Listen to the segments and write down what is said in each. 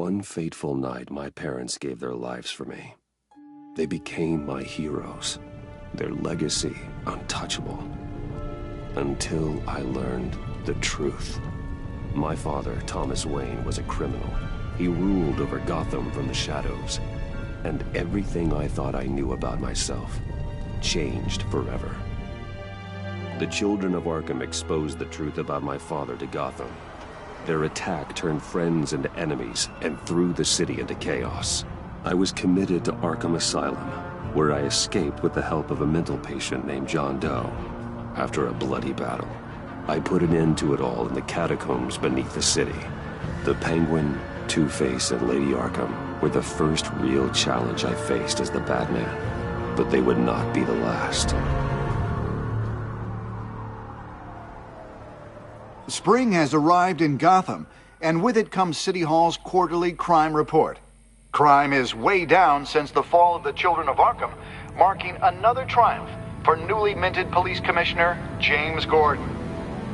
One fateful night, my parents gave their lives for me. They became my heroes, their legacy untouchable. Until I learned the truth. My father, Thomas Wayne, was a criminal. He ruled over Gotham from the shadows. And everything I thought I knew about myself changed forever. The children of Arkham exposed the truth about my father to Gotham. Their attack turned friends into enemies and threw the city into chaos. I was committed to Arkham Asylum, where I escaped with the help of a mental patient named John Doe. After a bloody battle, I put an end to it all in the catacombs beneath the city. The Penguin, Two-Face, and Lady Arkham were the first real challenge I faced as the Batman, but they would not be the last. Spring has arrived in Gotham, and with it comes City Hall's quarterly crime report. Crime is way down since the fall of the Children of Arkham, marking another triumph for newly minted Police Commissioner James Gordon.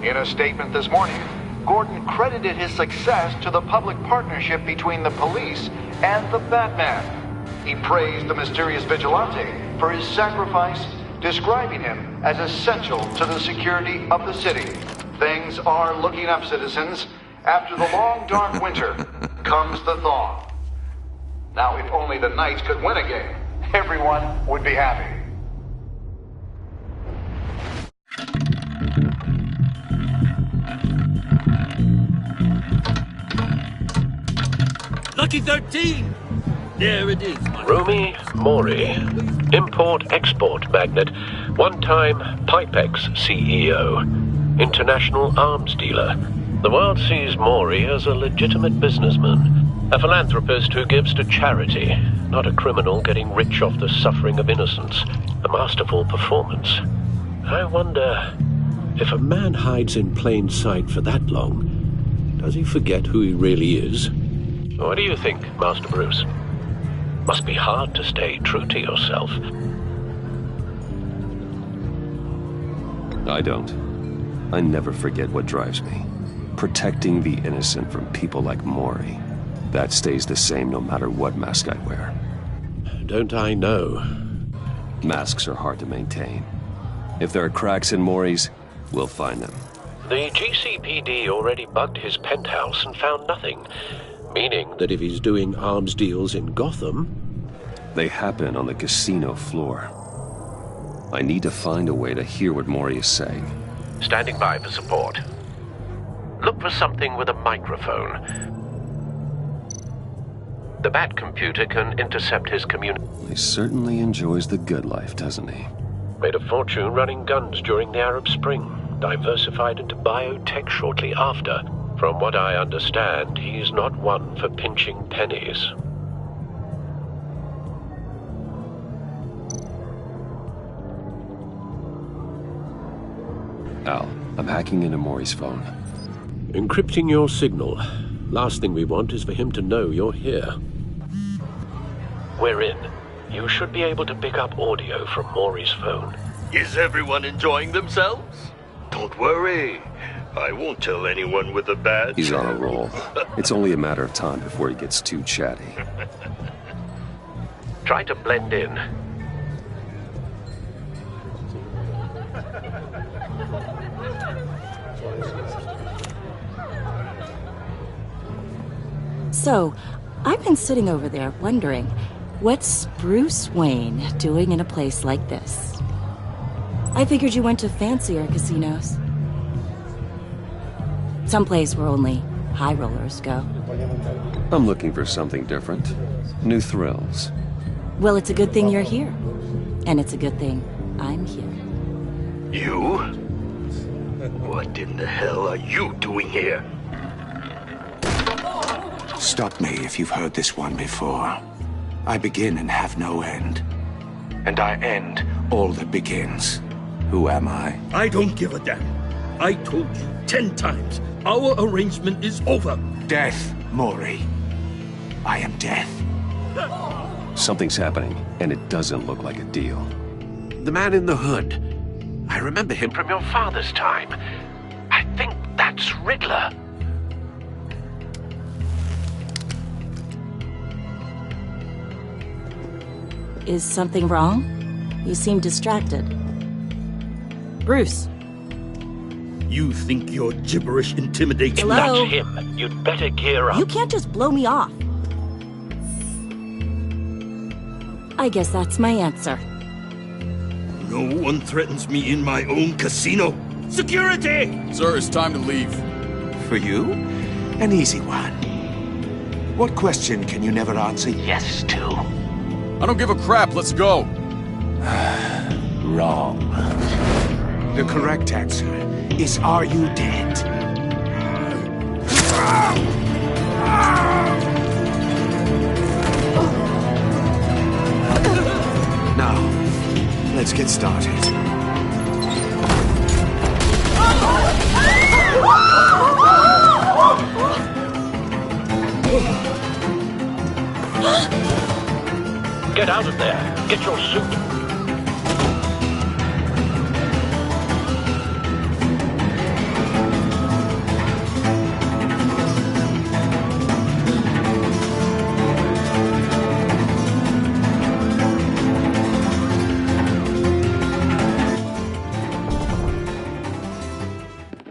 In a statement this morning, Gordon credited his success to the public partnership between the police and the Batman. He praised the mysterious vigilante for his sacrifice, describing him as essential to the security of the city. Things are looking up, citizens. After the long, dark winter comes the thaw. Now, if only the Knights could win a game, everyone would be happy. Lucky 13! There it is, my Rumi Mori, import-export magnate, one-time Pipex CEO, international arms dealer. The world sees Mori as a legitimate businessman, a philanthropist who gives to charity, not a criminal getting rich off the suffering of innocence. A masterful performance. I wonder, if a man hides in plain sight for that long, does he forget who he really is? What do you think, Master Bruce? Must be hard to stay true to yourself. I don't. I never forget what drives me. Protecting the innocent from people like Mori. That stays the same no matter what mask I wear. Don't I know? Masks are hard to maintain. If there are cracks in Mori's, we'll find them. The GCPD already bugged his penthouse and found nothing. Meaning that if he's doing arms deals in Gotham... They happen on the casino floor. I need to find a way to hear what Mori is saying. Standing by for support. Look for something with a microphone. The Bat computer can intercept his communication. He certainly enjoys the good life, doesn't he? Made a fortune running guns during the Arab Spring. Diversified into biotech shortly after. From what I understand, he's not one for pinching pennies. Al, I'm hacking into Mori's phone. Encrypting your signal. Last thing we want is for him to know you're here. We're in. You should be able to pick up audio from Mori's phone. Is everyone enjoying themselves? Don't worry. I won't tell anyone with a badge. He's on a roll. It's only a matter of time before he gets too chatty. Try to blend in. So, I've been sitting over there wondering, what's Bruce Wayne doing in a place like this? I figured you went to fancier casinos. Someplace where only high rollers go. I'm looking for something different. New thrills. Well, it's a good thing you're here. And it's a good thing I'm here. You? What in the hell are you doing here? Stop me if you've heard this one before. I begin and have no end. And I end all that begins. Who am I? I don't give a damn. I told you 10 times. Our arrangement is over. Death, Mori. I am death. Something's happening, and it doesn't look like a deal. The man in the hood. I remember him from your father's time. I think that's Riddler. Is something wrong? You seem distracted. Bruce. You think your gibberish intimidates me? Hello? That's him. You'd better gear up. You can't just blow me off. I guess that's my answer. No one threatens me in my own casino. Security! Sir, it's time to leave. For you, an easy one. What question can you never answer yes to? I don't give a crap, let's go. Wrong. The correct answer is, are you dead? Now, let's get started. Get out of there. Get your suit.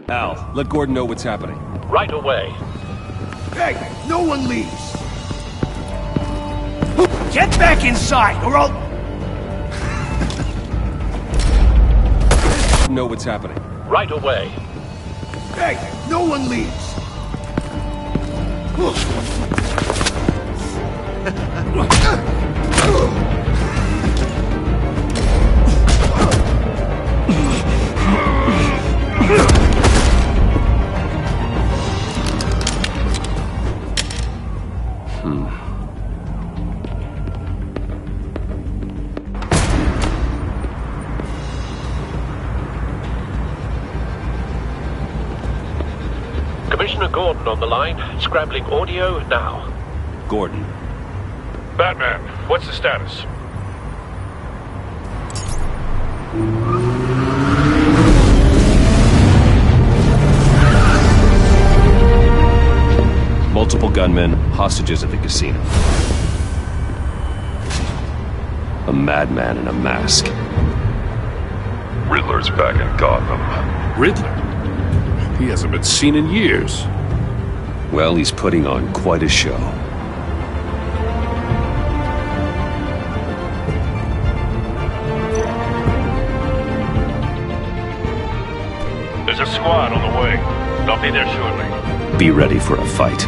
Al, let Gordon know what's happening. Right away. Hey, no one leaves! Get back inside, or I'll... Know what's happening. Right away. Hey, no one leaves! Commissioner Gordon on the line. Scrambling audio now. Gordon. Batman, what's the status? Multiple gunmen, hostages at the casino. A madman in a mask. Riddler's back in Gotham. Riddler? He hasn't been seen in years. Well, he's putting on quite a show. There's a squad on the way. They'll be there shortly. Be ready for a fight.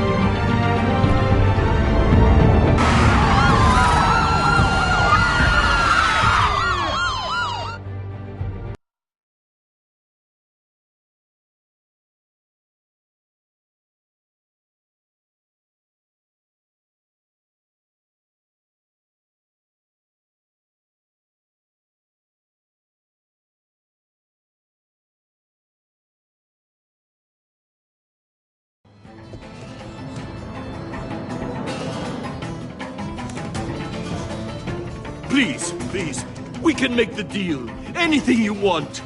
Please, please. We can make the deal. Anything you want.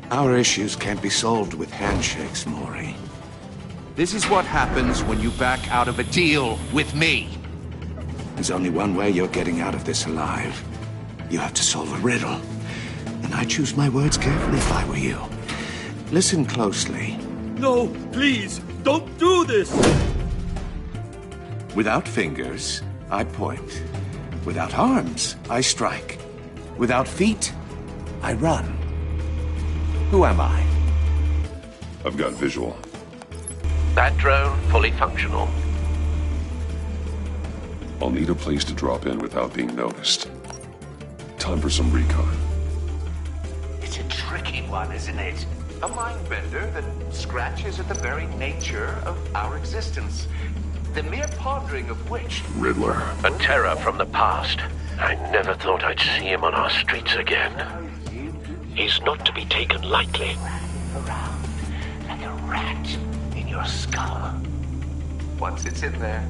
Our issues can't be solved with handshakes, Maury. This is what happens when you back out of a deal with me. There's only one way you're getting out of this alive. You have to solve a riddle. And I choose my words carefully if I were you. Listen closely. No, please, don't do this. Without fingers, I point. Without arms, I strike. Without feet, I run. Who am I? I've got visual. That drone fully functional. I'll need a place to drop in without being noticed. Time for some recon. It's a tricky one, isn't it? A mind bender that scratches at the very nature of our existence. The mere pondering of which... Riddler. A terror from the past. I never thought I'd see him on our streets again. He's not to be taken lightly. Around like a rat in your skull. Once it's in there...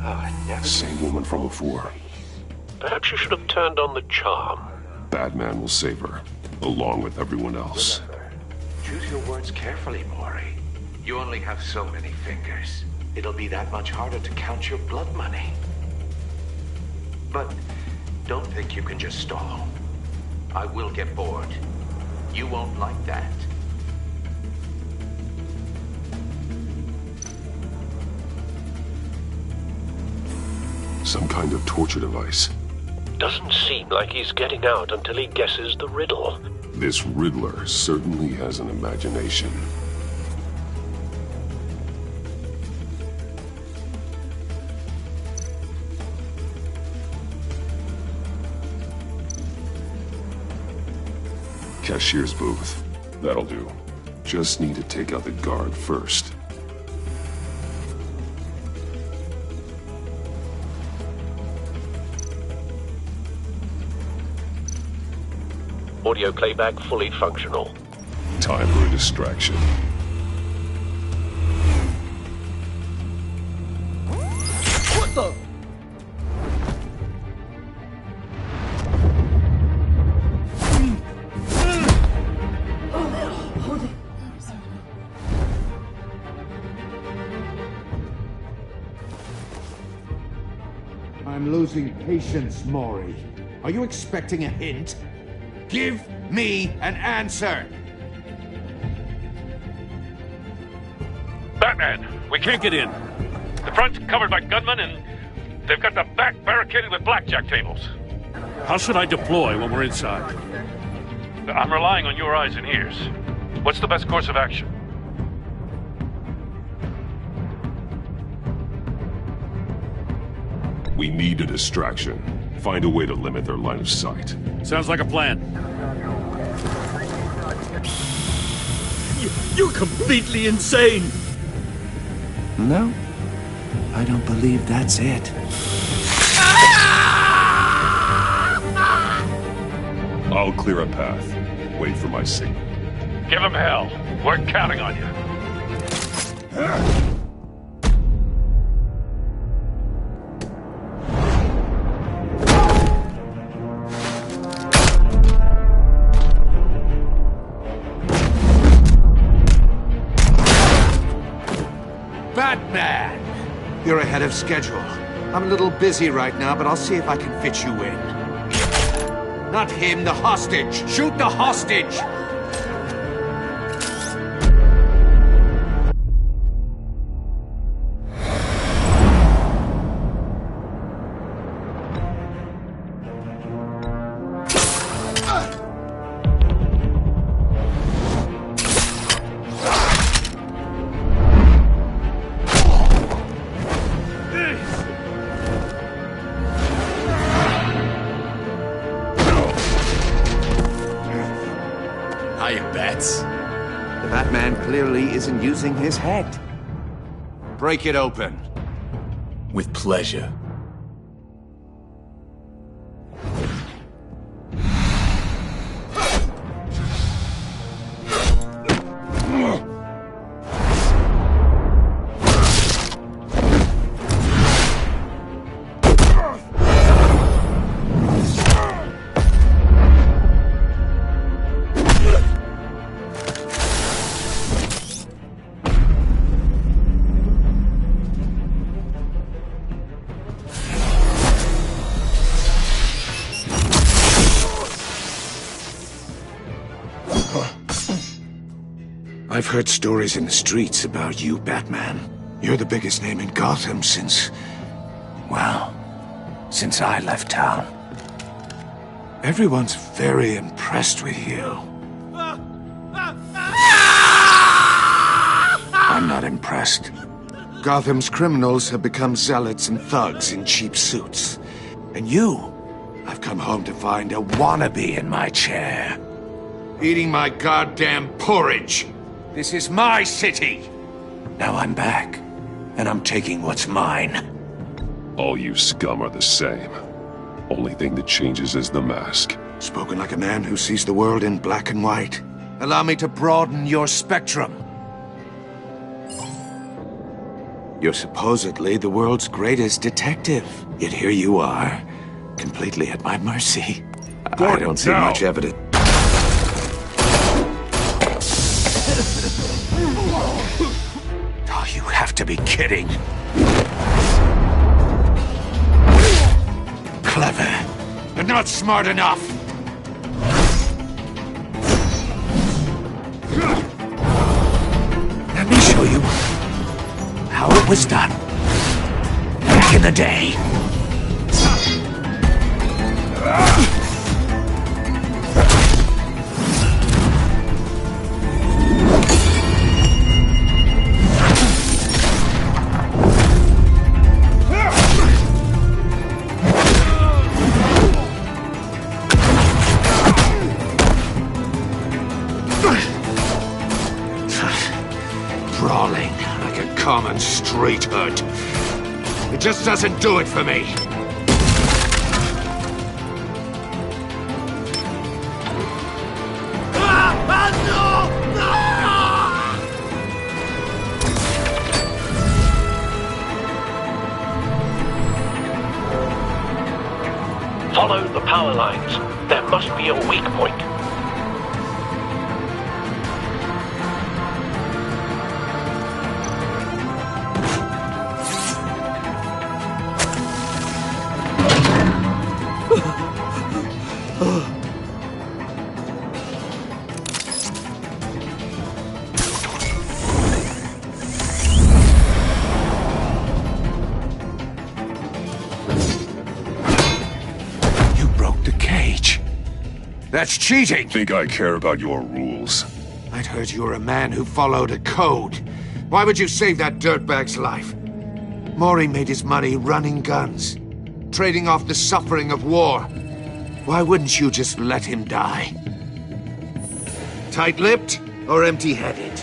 oh, it never... Same woman from before. Perhaps you should have turned on the charm. Batman will save her, along with everyone else. Remember, choose your words carefully, Maury. You only have so many fingers. It'll be that much harder to count your blood money. But Don't think you can just stall. I will get bored. You won't like that. Some kind of torture device. Doesn't seem like he's getting out until he guesses the riddle. This Riddler certainly has an imagination. Cashier's booth. That'll do. Just need to take out the guard first. Audio playback fully functional. Time for a distraction. What the? I'm losing patience, Maury. Are you expecting a hint? Give me an answer! Batman, we can't get in. The front's covered by gunmen, and they've got the back barricaded with blackjack tables. How should I deploy when we're inside? I'm relying on your eyes and ears. What's the best course of action? We need a distraction. Find a way to limit their line of sight. Sounds like a plan. You're completely insane! No, I don't believe that's it. I'll clear a path. Wait for my signal. Give him hell. We're counting on you. Batman! You're ahead of schedule. I'm a little busy right now, but I'll see if I can fit you in. Not him, the hostage! Shoot the hostage! The Batman clearly isn't using his head. Break it open. With pleasure. I've heard stories in the streets about you, Batman. You're the biggest name in Gotham since... well, since I left town. Everyone's very impressed with you. I'm not impressed. Gotham's criminals have become zealots and thugs in cheap suits. And you, I've come home to find a wannabe in my chair. Eating my goddamn porridge. This is my city! Now I'm back, and I'm taking what's mine. All you scum are the same. Only thing that changes is the mask. Spoken like a man who sees the world in black and white. Allow me to broaden your spectrum. You're supposedly the world's greatest detective. Yet here you are, completely at my mercy. I don't see much evidence. Oh, you have to be kidding. Clever. And not smart enough! Let me show you how it was done back in the day. Brawling like a common street hood. It just doesn't do it for me. Follow the power lines. There must be a weak point. That's cheating! Think I care about your rules? I'd heard you were a man who followed a code. Why would you save that dirtbag's life? Mori made his money running guns, trading off the suffering of war. Why wouldn't you just let him die? Tight-lipped or empty-headed?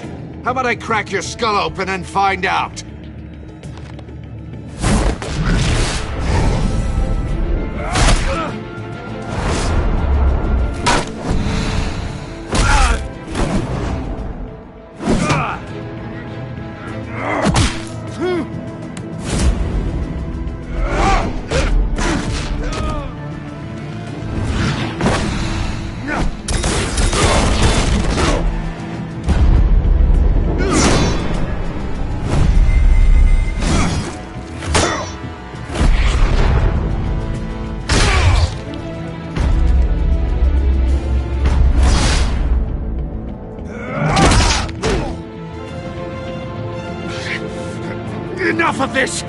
How about I crack your skull open and find out? Enough of this!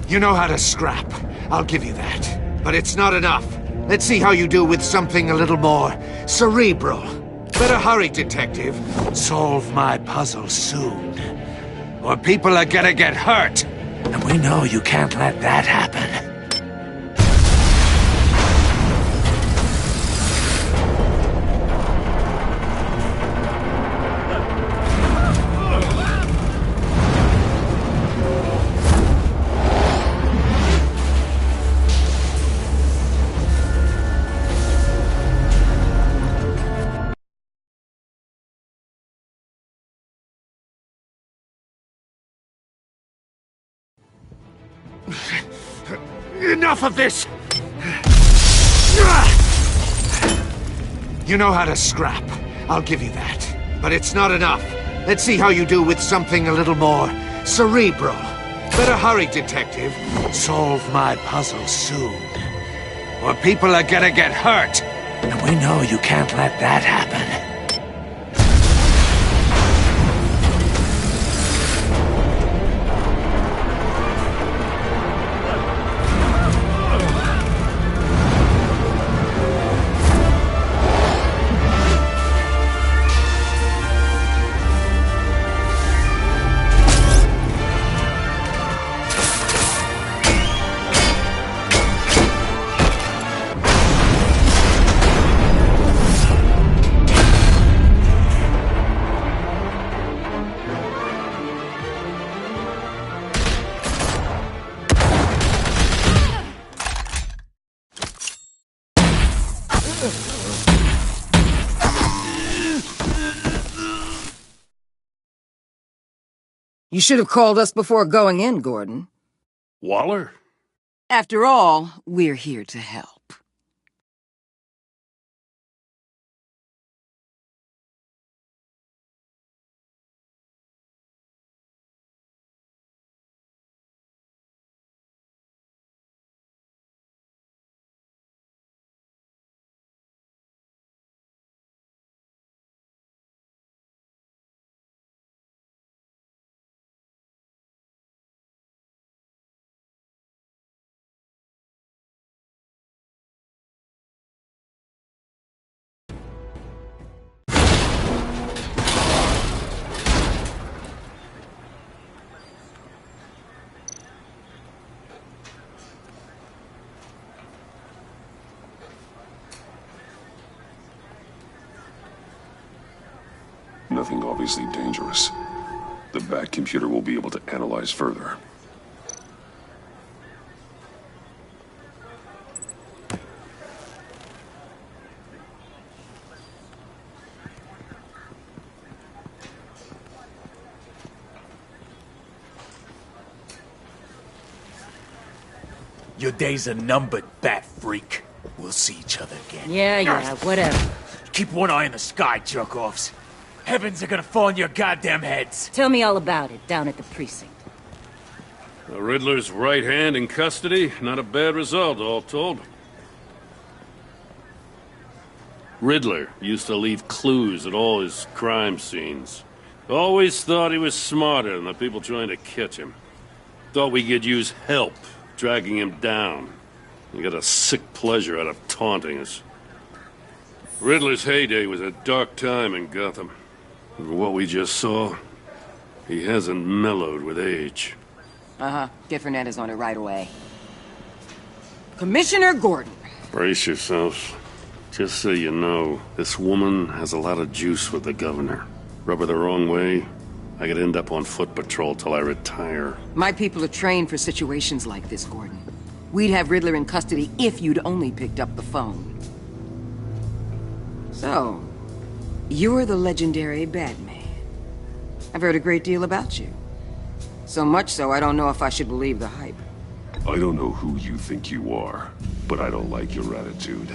You know how to scrap. I'll give you that. But it's not enough. Let's see how you do with something a little more cerebral. Better hurry, detective. Solve my puzzle soon. Or people are gonna get hurt. And we know you can't let that happen. Enough of this! You know how to scrap. I'll give you that. But it's not enough. Let's see how you do with something a little more cerebral. Better hurry, detective. Solve my puzzle soon. Or people are gonna get hurt. And we know you can't let that happen. You should have called us before going in, Gordon. Waller? After all, we're here to help. Nothing obviously dangerous. The back computer will be able to analyze further. Your days are numbered, bat freak. We'll see each other again. Yeah, whatever. Keep one eye in the sky, jerk-offs. Heavens are gonna fall on your goddamn heads. Tell me all about it down at the precinct. The Riddler's right hand in custody. Not a bad result, all told. Riddler used to leave clues at all his crime scenes. Always thought he was smarter than the people trying to catch him. Thought we could use help dragging him down. He got a sick pleasure out of taunting us. Riddler's heyday was a dark time in Gotham. And what we just saw, he hasn't mellowed with age. Uh-huh. Get Fernandez on it right away. Commissioner Gordon. Brace yourselves. Just so you know, this woman has a lot of juice with the governor. Rub her the wrong way, I could end up on foot patrol till I retire. My people are trained for situations like this, Gordon. We'd have Riddler in custody if you'd only picked up the phone. So, you're the legendary Batman. I've heard a great deal about you. So much so, I don't know if I should believe the hype. I don't know who you think you are, but I don't like your attitude.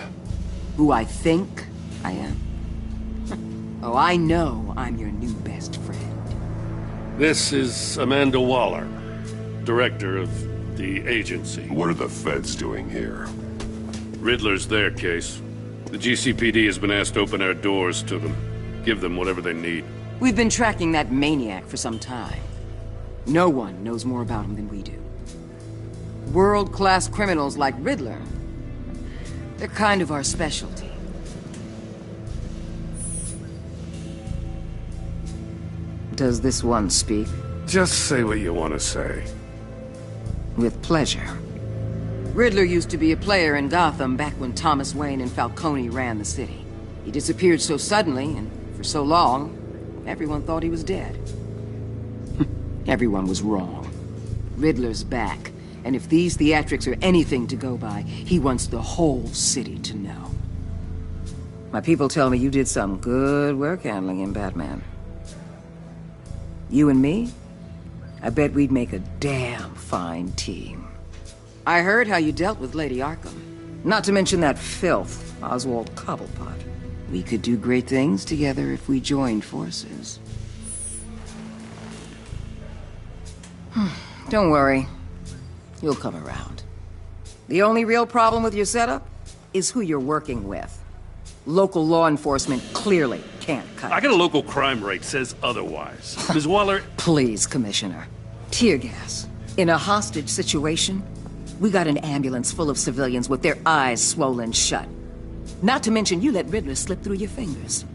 Who I think I am? Oh, I know I'm your new best friend. This is Amanda Waller, director of the agency. What are the feds doing here? Riddler's their case. The GCPD has been asked to open our doors to them. Give them whatever they need. We've been tracking that maniac for some time. No one knows more about him than we do. World-class criminals like Riddler, they're kind of our specialty. Does this one speak? Just say what you want to say. With pleasure. Riddler used to be a player in Gotham back when Thomas Wayne and Falcone ran the city. He disappeared so suddenly and for so long, everyone thought he was dead. Everyone was wrong. Riddler's back, and if these theatrics are anything to go by, he wants the whole city to know. My people tell me you did some good work handling him, Batman. You and me? I bet we'd make a damn fine team. I heard how you dealt with Lady Arkham. Not to mention that filth, Oswald Cobblepot. We could do great things together if we joined forces. Don't worry. You'll come around. The only real problem with your setup is who you're working with. Local law enforcement clearly can't cut it. I got a local crime rate says otherwise. Ms. Waller... Please, Commissioner. Tear gas. In a hostage situation, we got an ambulance full of civilians with their eyes swollen shut. Not to mention you let Riddler slip through your fingers.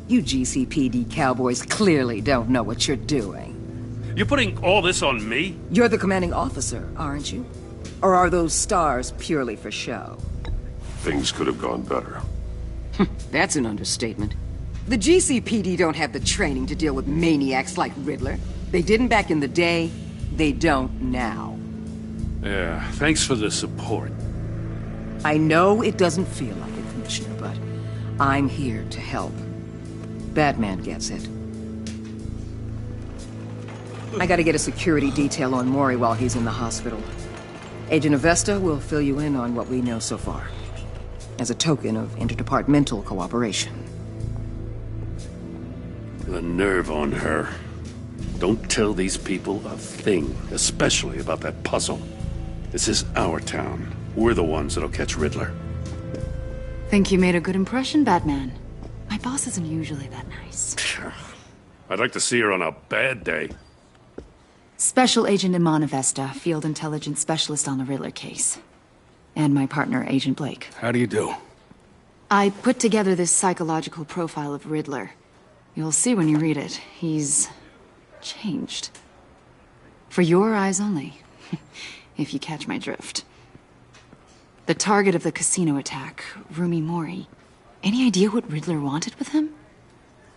You GCPD cowboys clearly don't know what you're doing. You're putting all this on me? You're the commanding officer, aren't you? Or are those stars purely for show? Things could have gone better. That's an understatement. The GCPD don't have the training to deal with maniacs like Riddler. They didn't back in the day, they don't now. Yeah, thanks for the support. I know it doesn't feel like it, Commissioner, but I'm here to help. Batman gets it. I gotta get a security detail on Mori while he's in the hospital. Agent Avesta will fill you in on what we know so far, as a token of interdepartmental cooperation. The nerve on her. Don't tell these people a thing, especially about that puzzle. This is our town. We're the ones that'll catch Riddler. Think you made a good impression, Batman. My boss isn't usually that nice. I'd like to see her on a bad day. Special Agent Iman Avesta, Field Intelligence Specialist on the Riddler case. And my partner, Agent Blake. How do you do? I put together this psychological profile of Riddler. You'll see when you read it. He's changed. For your eyes only, if you catch my drift. The target of the casino attack, Rumi Mori. Any idea what Riddler wanted with him?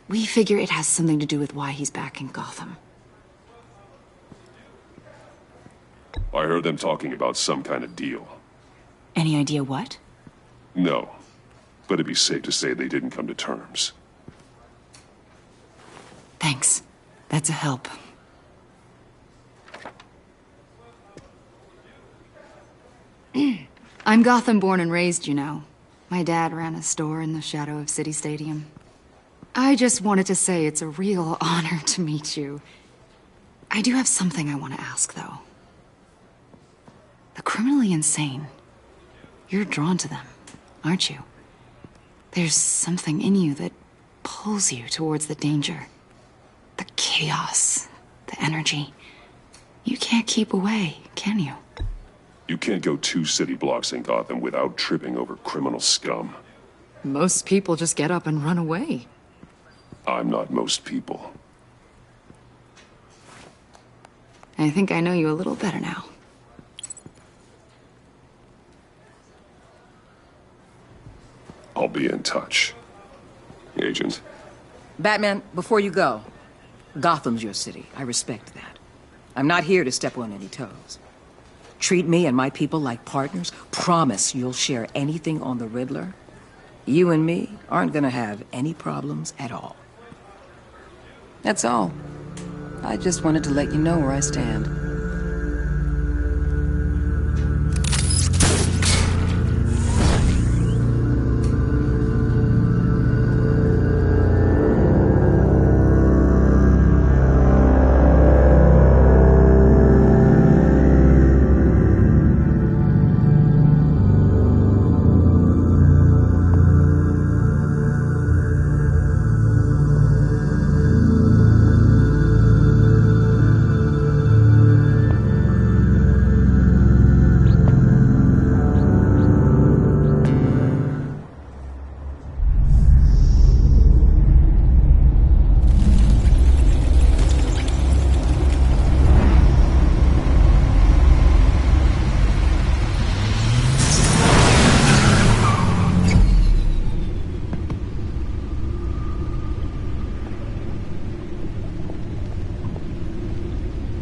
We figure it has something to do with why he's back in Gotham. I heard them talking about some kind of deal. Any idea what? No, but it'd be safe to say they didn't come to terms. Thanks. That's a help. I'm Gotham born and raised, you know. My dad ran a store in the shadow of City Stadium. I just wanted to say it's a real honor to meet you. I do have something I want to ask, though. The criminally insane. You're drawn to them, aren't you? There's something in you that pulls you towards the danger. The chaos, the energy. You can't keep away, can you? You can't go 2 city blocks in Gotham without tripping over criminal scum. Most people just get up and run away. I'm not most people. I think I know you a little better now. I'll be in touch. Agent. Batman, before you go, Gotham's your city. I respect that. I'm not here to step on any toes. Treat me and my people like partners. Promise you'll share anything on the Riddler. You and me aren't gonna have any problems at all. That's all. I just wanted to let you know where I stand.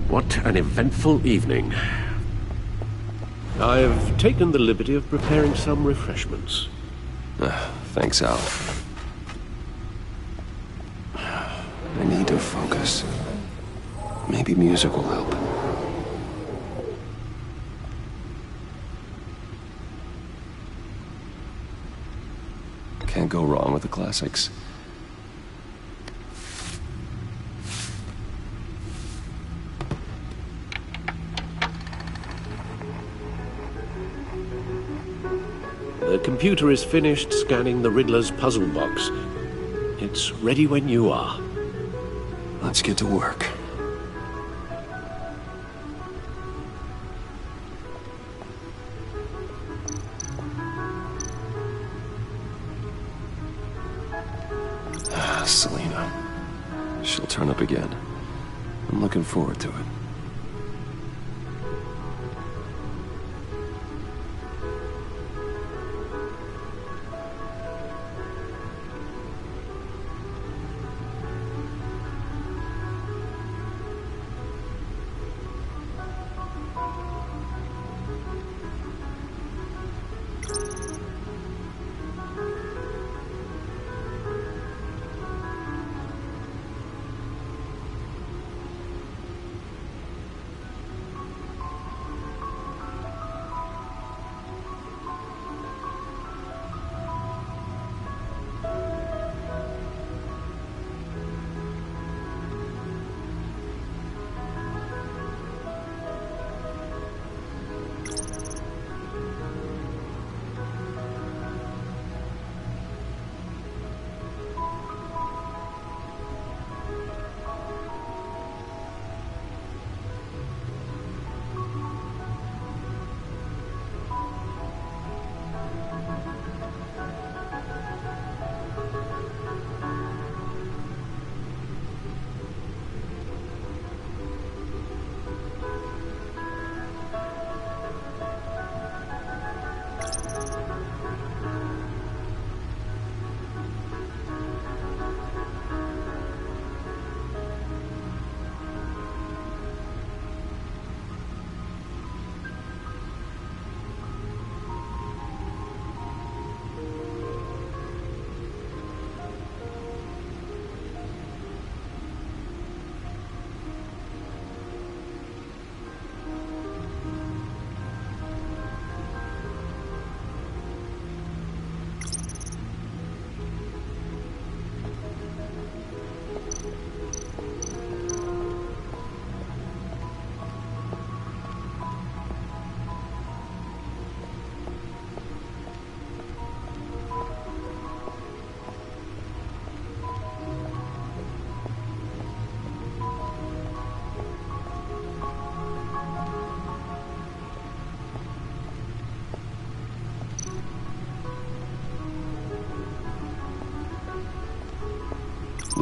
What an eventful evening. I've taken the liberty of preparing some refreshments. Thanks, Al. I need to focus. Maybe music will help. Can't go wrong with the classics. The computer is finished scanning the Riddler's puzzle box. It's ready when you are. Let's get to work. Selena. She'll turn up again. I'm looking forward to it.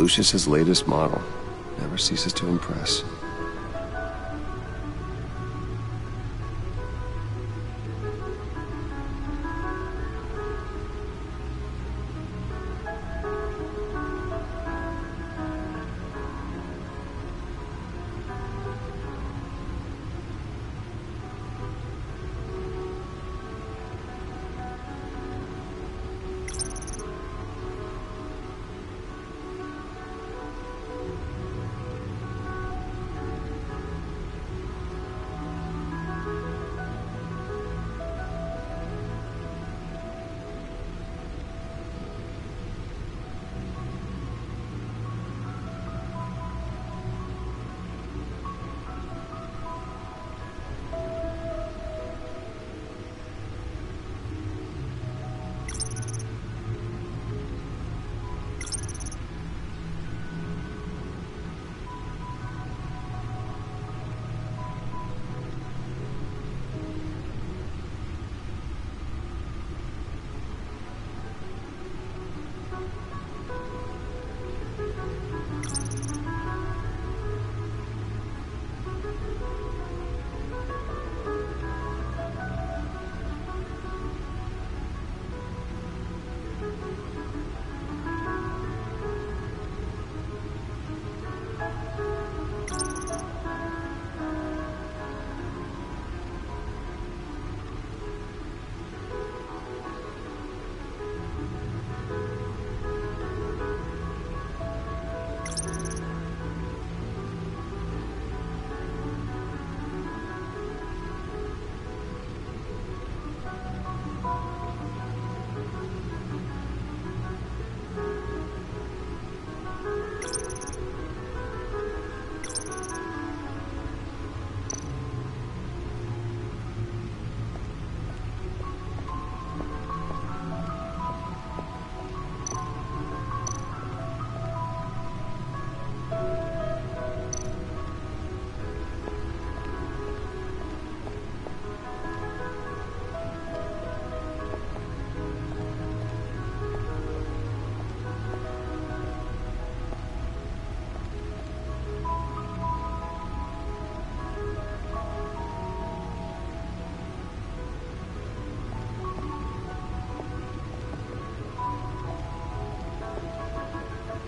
Lucius's latest model. Never ceases to impress.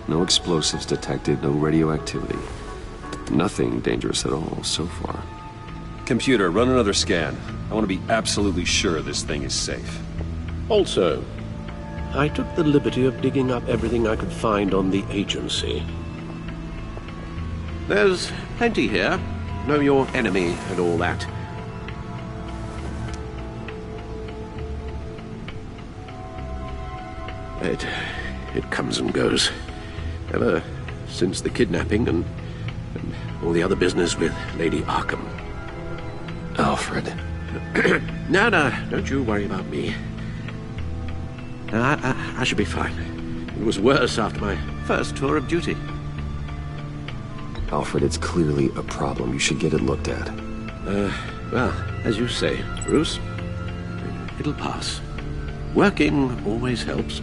No explosives detected, no radioactivity. Nothing dangerous at all so far. Computer, run another scan. I want to be absolutely sure this thing is safe. Also, I took the liberty of digging up everything I could find on the agency. There's plenty here. Know your enemy and all that. It comes and goes. Ever since the kidnapping and all the other business with Lady Arkham. Alfred. No, don't you worry about me. I should be fine. It was worse after my first tour of duty. Alfred, it's clearly a problem. You should get it looked at. Well, as you say, Bruce, it'll pass. Working always helps.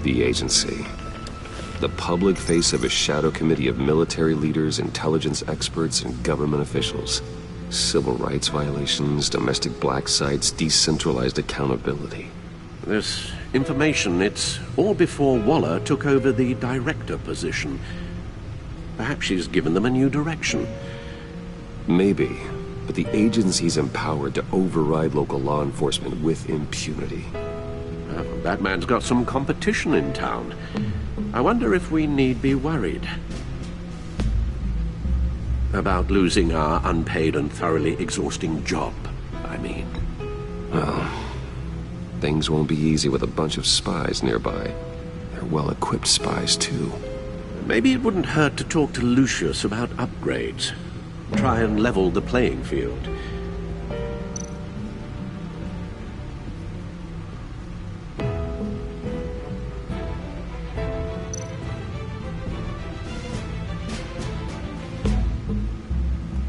The agency. The public face of a shadow committee of military leaders, intelligence experts, and government officials. Civil rights violations, domestic black sites, decentralized accountability. This information, it's all before Waller took over the director position. Perhaps she's given them a new direction. Maybe, but the agency's empowered to override local law enforcement with impunity. Batman's got some competition in town. I wonder if we need be worried about losing our unpaid and thoroughly exhausting job, I mean. Well, things won't be easy with a bunch of spies nearby. They're well-equipped spies, too. Maybe it wouldn't hurt to talk to Lucius about upgrades. Try and level the playing field.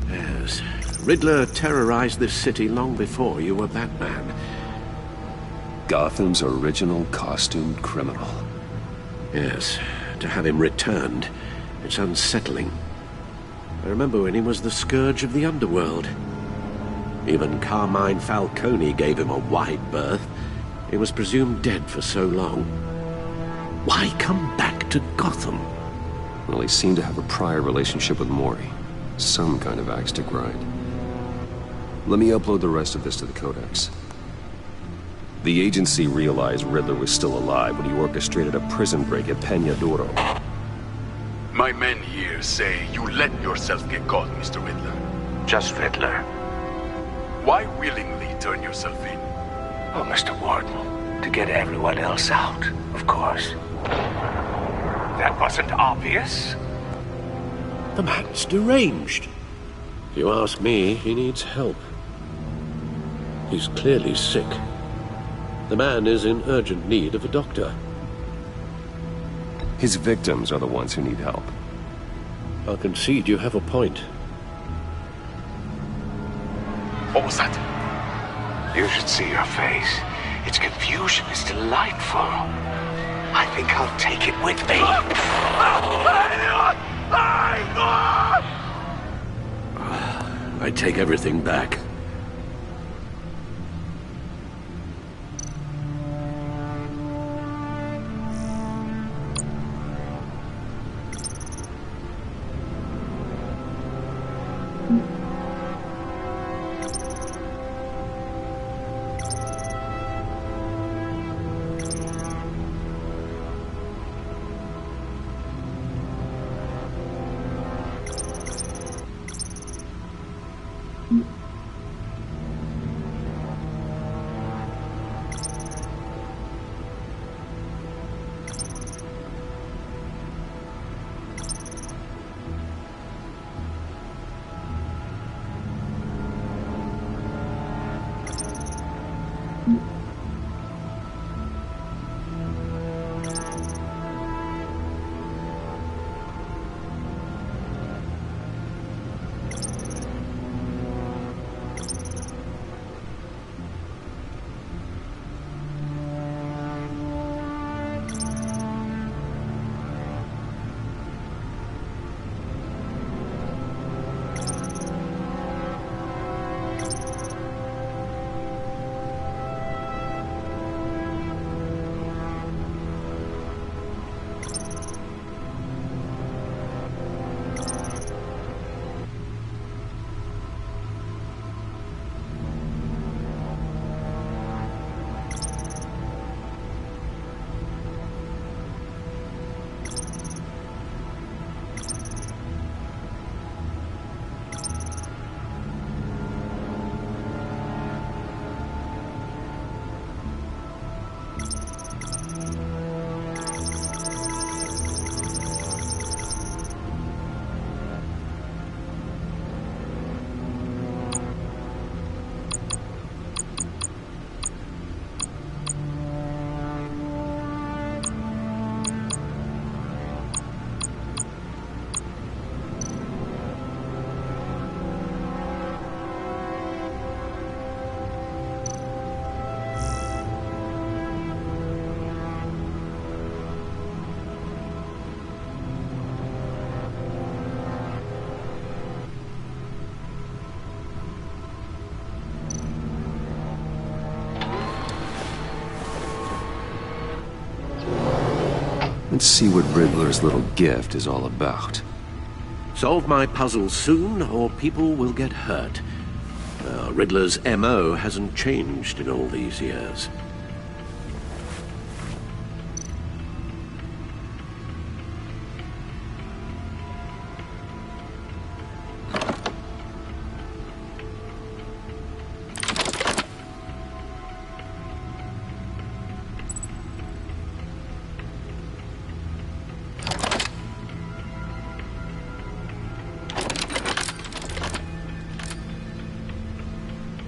Yes, Riddler terrorized this city long before you were Batman. Gotham's original costumed criminal. Yes, to have him returned, it's unsettling. I remember when he was the scourge of the underworld. Even Carmine Falcone gave him a wide berth. He was presumed dead for so long. Why come back to Gotham? Well, he seemed to have a prior relationship with Mori. Some kind of axe to grind. Let me upload the rest of this to the Codex. The agency realized Riddler was still alive when he orchestrated a prison break at Peña Duro. My men here say you let yourself get caught, Mr. Riddler. Just Riddler. Why willingly turn yourself in? Oh, Mr. Warden, to get everyone else out, of course. That wasn't obvious. The man's deranged. If you ask me, he needs help. He's clearly sick. The man is in urgent need of a doctor. His victims are the ones who need help. I'll concede you have a point. What was that? You should see your face. Its confusion is delightful. I think I'll take it with me. I take everything back. Let's see what Riddler's little gift is all about. Solve my puzzle soon, or people will get hurt. Riddler's MO hasn't changed in all these years.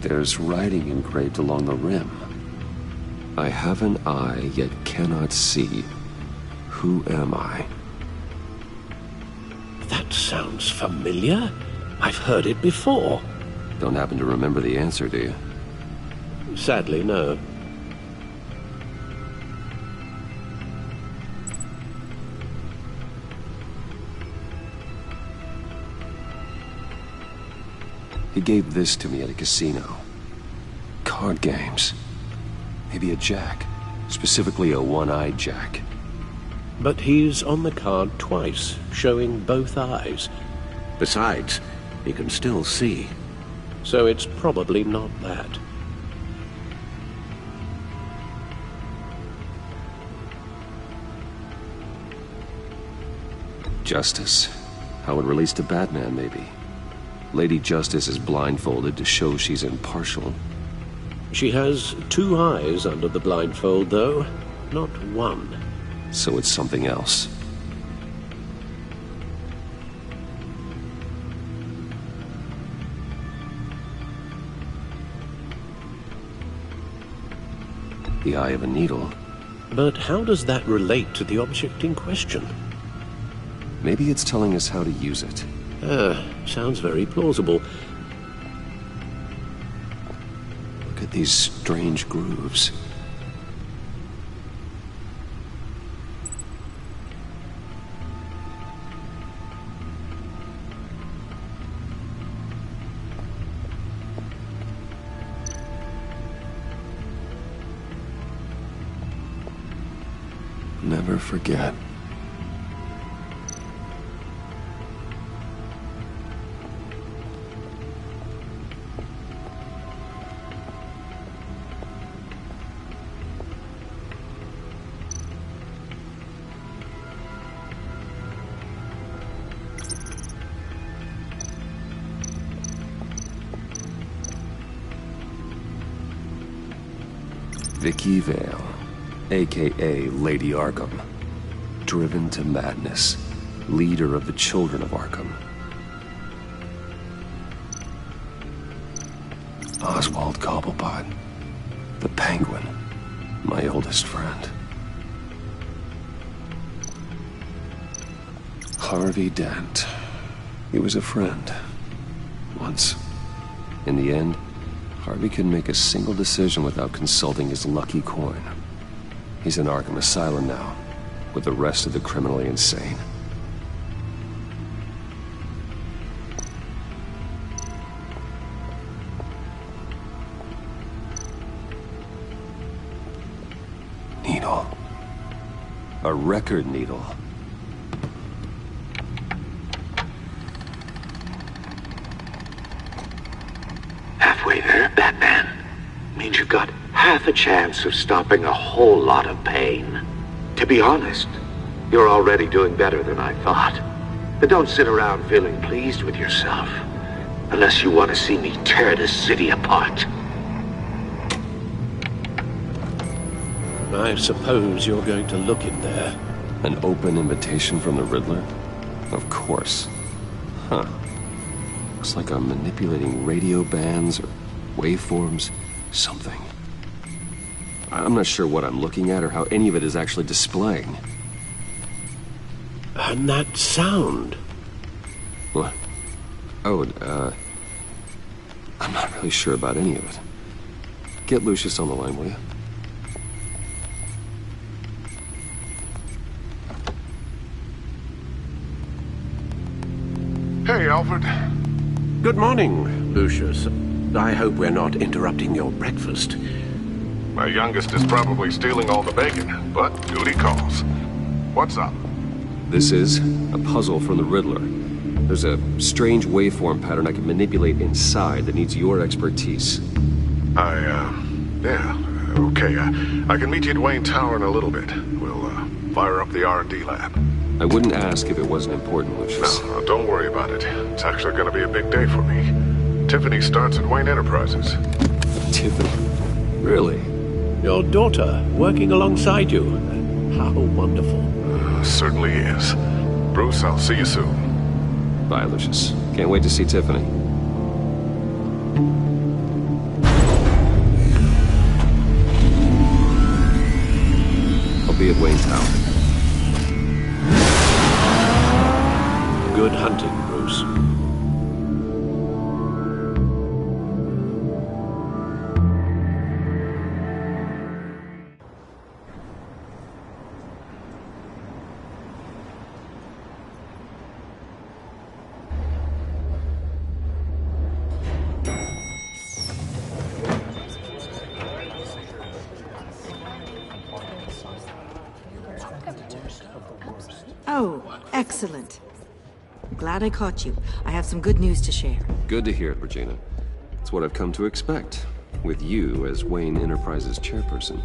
There's writing engraved along the rim. I have an eye, yet cannot see. Who am I? That sounds familiar. I've heard it before. Don't happen to remember the answer, do you? Sadly, no. He gave this to me at a casino. Card games. Maybe a jack. Specifically a one-eyed jack. But he's on the card twice, showing both eyes. Besides, he can still see. So it's probably not that. Justice. How it relates to Batman, maybe. Lady Justice is blindfolded to show she's impartial. She has two eyes under the blindfold, though, not one. So it's something else. The eye of a needle. But how does that relate to the object in question? Maybe it's telling us how to use it. Sounds very plausible. Look at these strange grooves. Never forget. Vicky Vale, a.k.a. Lady Arkham. Driven to madness. Leader of the Children of Arkham. Oswald Cobblepot. The Penguin. My oldest friend. Harvey Dent. He was a friend. Once. In the end, Harvey couldn't make a single decision without consulting his lucky coin. He's in Arkham Asylum now, with the rest of the criminally insane. Needle. A record needle. Halfway there, Batman. Means you've got half a chance of stopping a whole lot of pain. To be honest, you're already doing better than I thought. But don't sit around feeling pleased with yourself. Unless you want to see me tear this city apart. I suppose you're going to look in there. An open invitation from the Riddler? Of course. Huh. Looks like I'm manipulating radio bands or waveforms, something. I'm not sure what I'm looking at or how any of it is actually displaying. And that sound? What? Oh, I'm not really sure about any of it. Get Lucius on the line, will you? Hey, Alfred. Good morning, Lucius. I hope we're not interrupting your breakfast. My youngest is probably stealing all the bacon, but duty calls. What's up? This is a puzzle from the Riddler. There's a strange waveform pattern I can manipulate inside that needs your expertise. Yeah, okay. I can meet you at Wayne Tower in a little bit. We'll, fire up the R&D lab. I wouldn't ask if it wasn't important, Lucius. No, don't worry about it. It's actually gonna be a big day for me. Tiffany starts at Wayne Enterprises. Tiffany? Really? Your daughter, working alongside you. How wonderful. Certainly is. Bruce, I'll see you soon. Bye, Lucius. Can't wait to see Tiffany. I'll be at Wayne Tower. Good hunting, Bruce. Oh, excellent. Glad I caught you. I have some good news to share. Good to hear it, Regina. It's what I've come to expect, with you as Wayne Enterprises chairperson.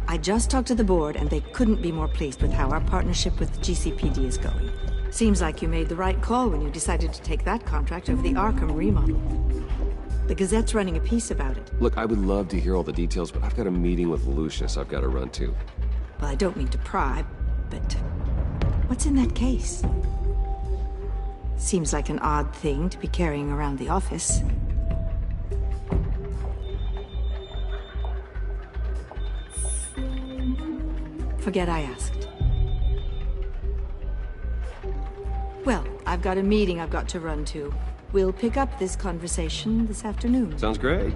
I just talked to the board, and they couldn't be more pleased with how our partnership with GCPD is going. Seems like you made the right call when you decided to take that contract over the Arkham remodel. The Gazette's running a piece about it. Look, I would love to hear all the details, but I've got a meeting with Lucius I've got to run to. Well, I don't mean to pry, but what's in that case? Seems like an odd thing to be carrying around the office. Forget I asked. Well, I've got a meeting I've got to run to. We'll pick up this conversation this afternoon. Sounds great.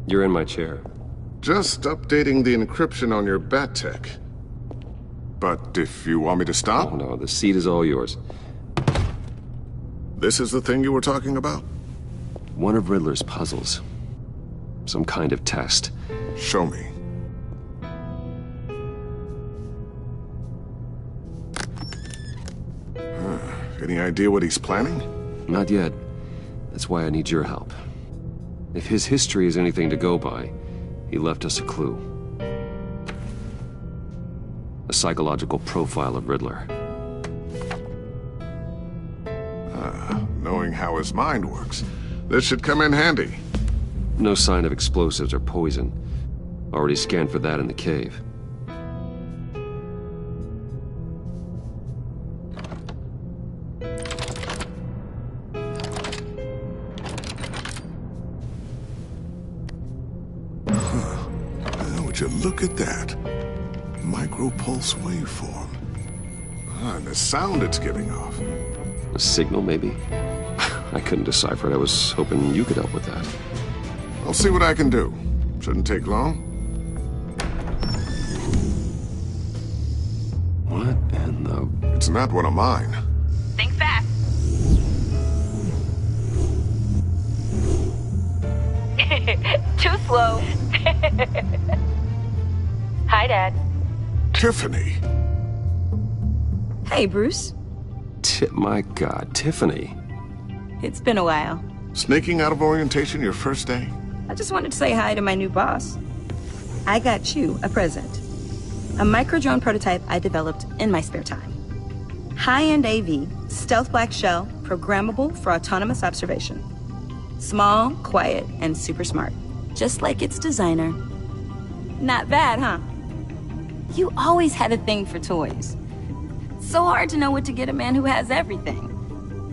You're in my chair. Just updating the encryption on your bat tech. But if you want me to stop? Oh, no, the seat is all yours. This is the thing you were talking about? One of Riddler's puzzles. Some kind of test. Show me. Any idea what he's planning? Not yet. That's why I need your help. If his history is anything to go by, he left us a clue. A psychological profile of Riddler. Knowing how his mind works, this should come in handy. No sign of explosives or poison. Already scanned for that in the cave. Would you look at that? Micropulse waveform. And the sound it's giving off. A signal, maybe? I couldn't decipher it. I was hoping you could help with that. I'll see what I can do. Shouldn't take long. What in the... It's not one of mine. Think fast. Too slow. Hi, Dad. Tiffany. Hey, Bruce. My God, Tiffany. It's been a while. Sneaking out of orientation your first day? I just wanted to say hi to my new boss. I got you a present. A micro-drone prototype I developed in my spare time. High-end AV, stealth black shell, programmable for autonomous observation. Small, quiet, and super smart. Just like its designer. Not bad, huh? You always had a thing for toys. So hard to know what to get a man who has everything.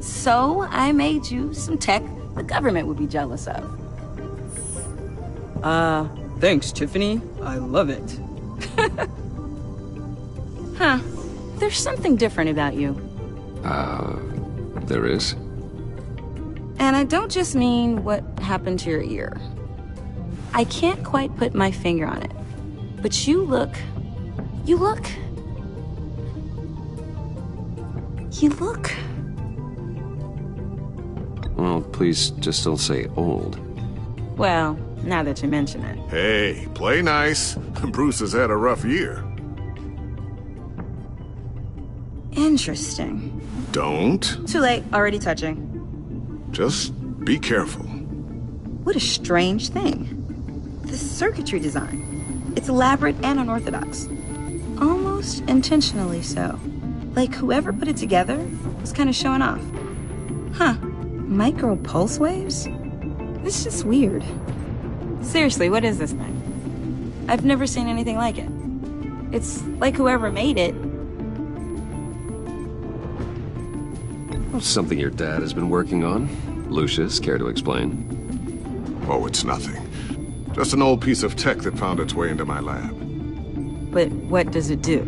So I made you some tech the government would be jealous of. Thanks, Tiffany. I love it. Huh. There's something different about you. There is? And I don't just mean what happened to your ear. I can't quite put my finger on it. But you look... You look... Well, please just don't say old. Well, now that you mention it. Hey, play nice. Bruce has had a rough year. Interesting. Don't. Too late, already touching. Just be careful. What a strange thing. The circuitry design. It's elaborate and unorthodox. Almost intentionally so. Like whoever put it together was kind of showing off. Huh. Micro pulse waves? It's just weird. Seriously, what is this thing? I've never seen anything like it. It's like whoever made it. Something your dad has been working on. Lucius, care to explain? Oh, it's nothing. Just an old piece of tech that found its way into my lab. But what does it do?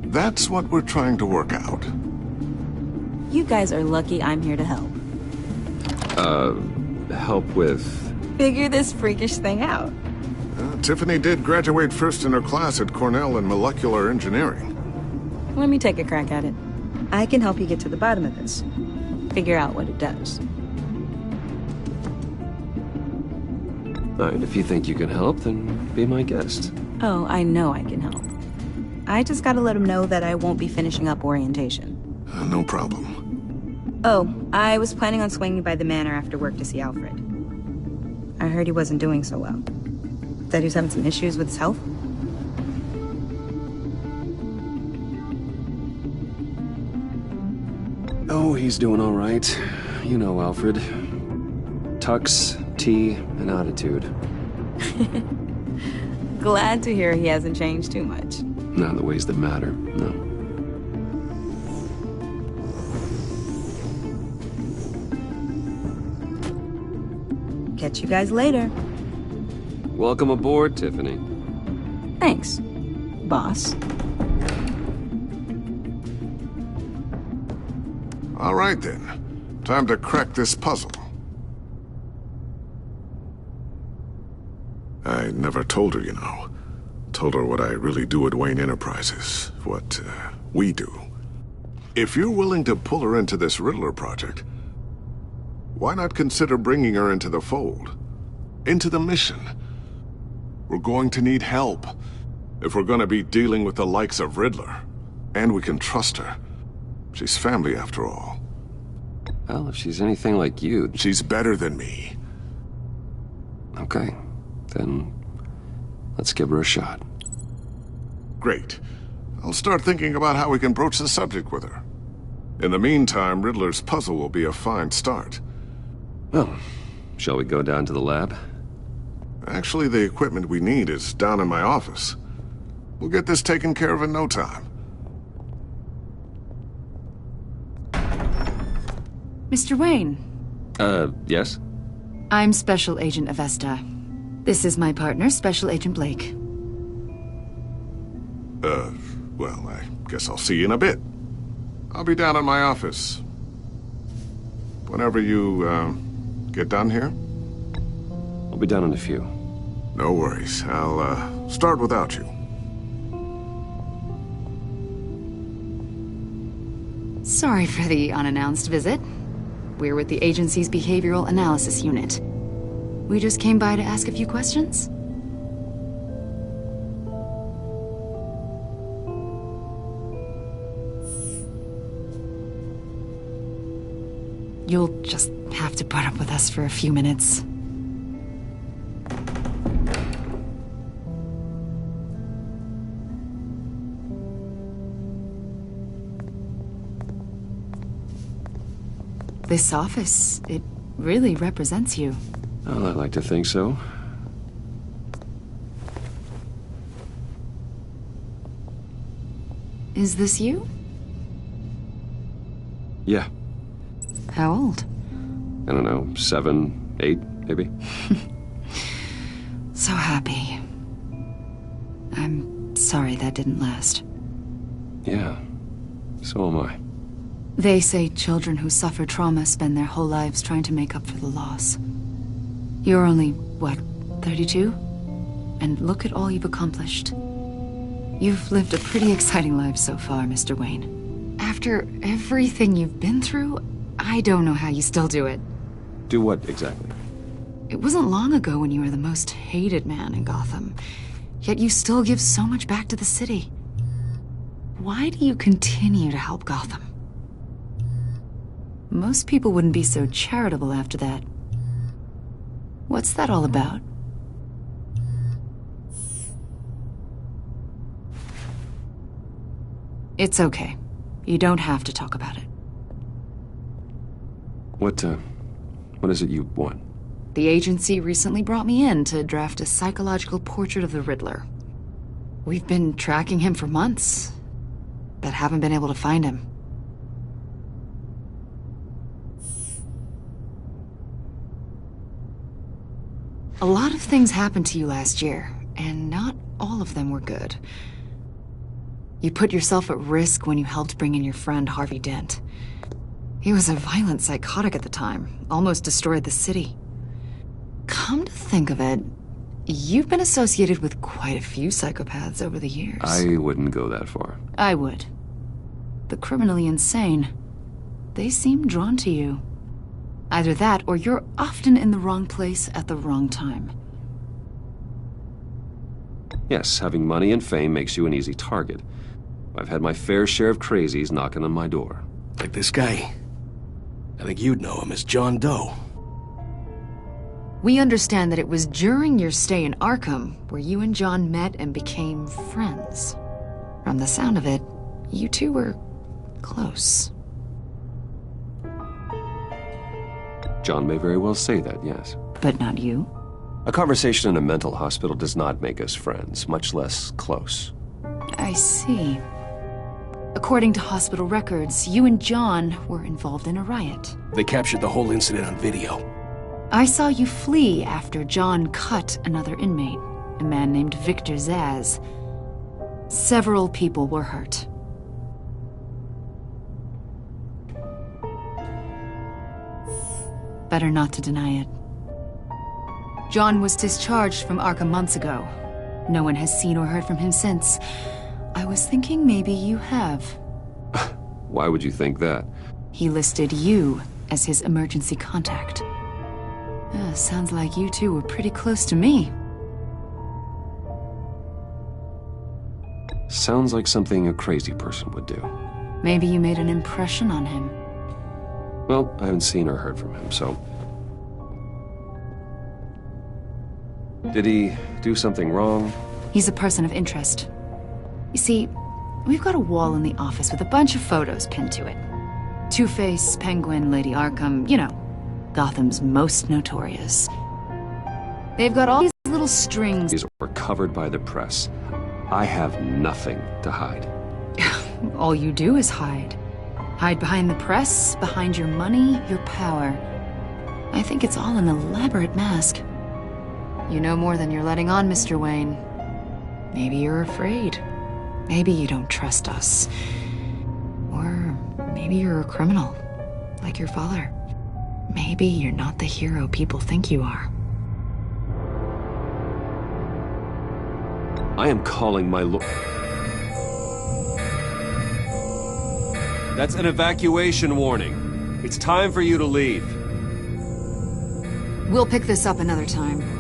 That's what we're trying to work out. You guys are lucky I'm here to help. Help with... Figure this freakish thing out. Tiffany did graduate first in her class at Cornell in molecular engineering. Let me take a crack at it. I can help you get to the bottom of this. Figure out what it does. Alright, if you think you can help, then be my guest. Oh, I know I can help. I just gotta let him know that I won't be finishing up orientation. No problem. Oh, I was planning on swinging by the manor after work to see Alfred. I heard he wasn't doing so well. That he was having some issues with his health. Oh, he's doing all right. You know Alfred. Tux, tea, and attitude. Glad to hear he hasn't changed too much. Not in the ways that matter, no. Catch you guys later. Welcome aboard, Tiffany. Thanks, boss. All right, then. Time to crack this puzzle. I never told her, you know. Told her what I really do at Wayne Enterprises. What, we do. If you're willing to pull her into this Riddler project, why not consider bringing her into the fold? Into the mission? We're going to need help if we're going to be dealing with the likes of Riddler. And we can trust her. She's family, after all. Well, if she's anything like you... She's better than me. Okay. Then let's give her a shot. Great. I'll start thinking about how we can broach the subject with her. In the meantime, Riddler's puzzle will be a fine start. Well, shall we go down to the lab? Actually, the equipment we need is down in my office. We'll get this taken care of in no time. Mr. Wayne. Yes? I'm Special Agent Avesta. This is my partner, Special Agent Blake. Well, I guess I'll see you in a bit. I'll be down in my office. Whenever you, get done here? I'll be down in a few. No worries. I'll, start without you. Sorry for the unannounced visit. We're with the agency's Behavioral Analysis Unit. We just came by to ask a few questions. You'll just have to put up with us for a few minutes. This office, it really represents you. Well, I like to think so. Is this you? Yeah. How old? I don't know, 7, 8, maybe? So happy. I'm sorry that didn't last. Yeah, so am I. They say children who suffer trauma spend their whole lives trying to make up for the loss. You're only, what, 32? And look at all you've accomplished. You've lived a pretty exciting life so far, Mr. Wayne. After everything you've been through, I don't know how you still do it. Do what, exactly? It wasn't long ago when you were the most hated man in Gotham, yet you still give so much back to the city. Why do you continue to help Gotham? Most people wouldn't be so charitable after that. What's that all about? It's okay. You don't have to talk about it. What is it you want? The agency recently brought me in to draft a psychological portrait of the Riddler. We've been tracking him for months, but haven't been able to find him. A lot of things happened to you last year, and not all of them were good. You put yourself at risk when you helped bring in your friend Harvey Dent. He was a violent psychotic at the time, almost destroyed the city. Come to think of it, you've been associated with quite a few psychopaths over the years. I wouldn't go that far. I would. The criminally insane. They seem drawn to you. Either that, or you're often in the wrong place at the wrong time. Yes, having money and fame makes you an easy target. I've had my fair share of crazies knocking on my door. Like this guy. I think you'd know him as John Doe. We understand that it was during your stay in Arkham where you and John met and became friends. From the sound of it, you two were close. John may very well say that, yes. But not you? A conversation in a mental hospital does not make us friends, much less close. I see. According to hospital records, you and John were involved in a riot. They captured the whole incident on video. I saw you flee after John cut another inmate, a man named Victor Zaz. Several people were hurt. Better not to deny it. John was discharged from Arkham months ago. No one has seen or heard from him since. I was thinking maybe you have. Why would you think that? He listed you as his emergency contact. Sounds like you two were pretty close to me. Sounds like something a crazy person would do. Maybe you made an impression on him. Well, I haven't seen or heard from him, so... Did he do something wrong? He's a person of interest. You see, we've got a wall in the office with a bunch of photos pinned to it. Two-Face, Penguin, Lady Arkham, you know, Gotham's most notorious. They've got all these little strings... These were covered by the press. I have nothing to hide. All you do is hide. Hide behind the press, behind your money, your power. I think it's all an elaborate mask. You know more than you're letting on, Mr. Wayne. Maybe you're afraid. Maybe you don't trust us. Or maybe you're a criminal, like your father. Maybe you're not the hero people think you are. I am calling my lord. That's an evacuation warning. It's time for you to leave. We'll pick this up another time.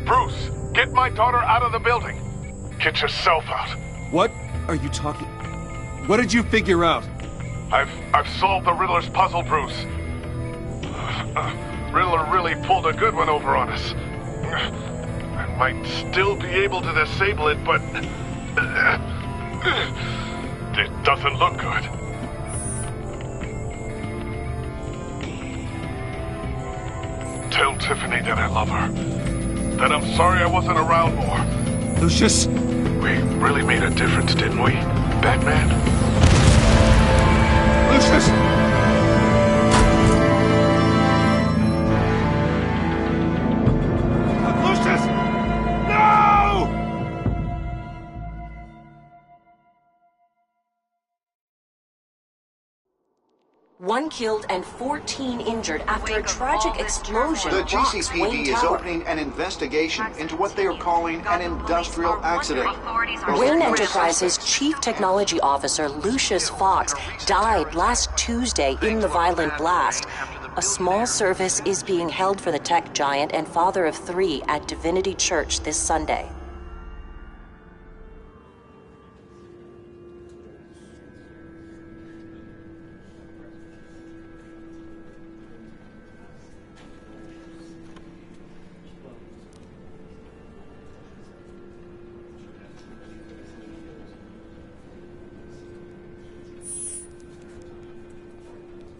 Bruce, get my daughter out of the building. Get yourself out. What are you talking? What did you figure out? I've solved the Riddler's puzzle, Bruce. Riddler really pulled a good one over on us. I might still be able to disable it, but... it doesn't look good. Tell Tiffany that I love her. That I'm sorry I wasn't around more. Lucius! We really made a difference, didn't we, Batman? Lucius! Lucius! No! 1 killed and 14 injured after a tragic explosion The rocks GCPD Wayne is Tower. opening an investigation into what they are calling an industrial accident. Wayne Enterprises' Chief Technology Officer Lucius Fox died last Tuesday in the violent blast. A small service is being held for the tech giant and father of 3 at Divinity Church this Sunday.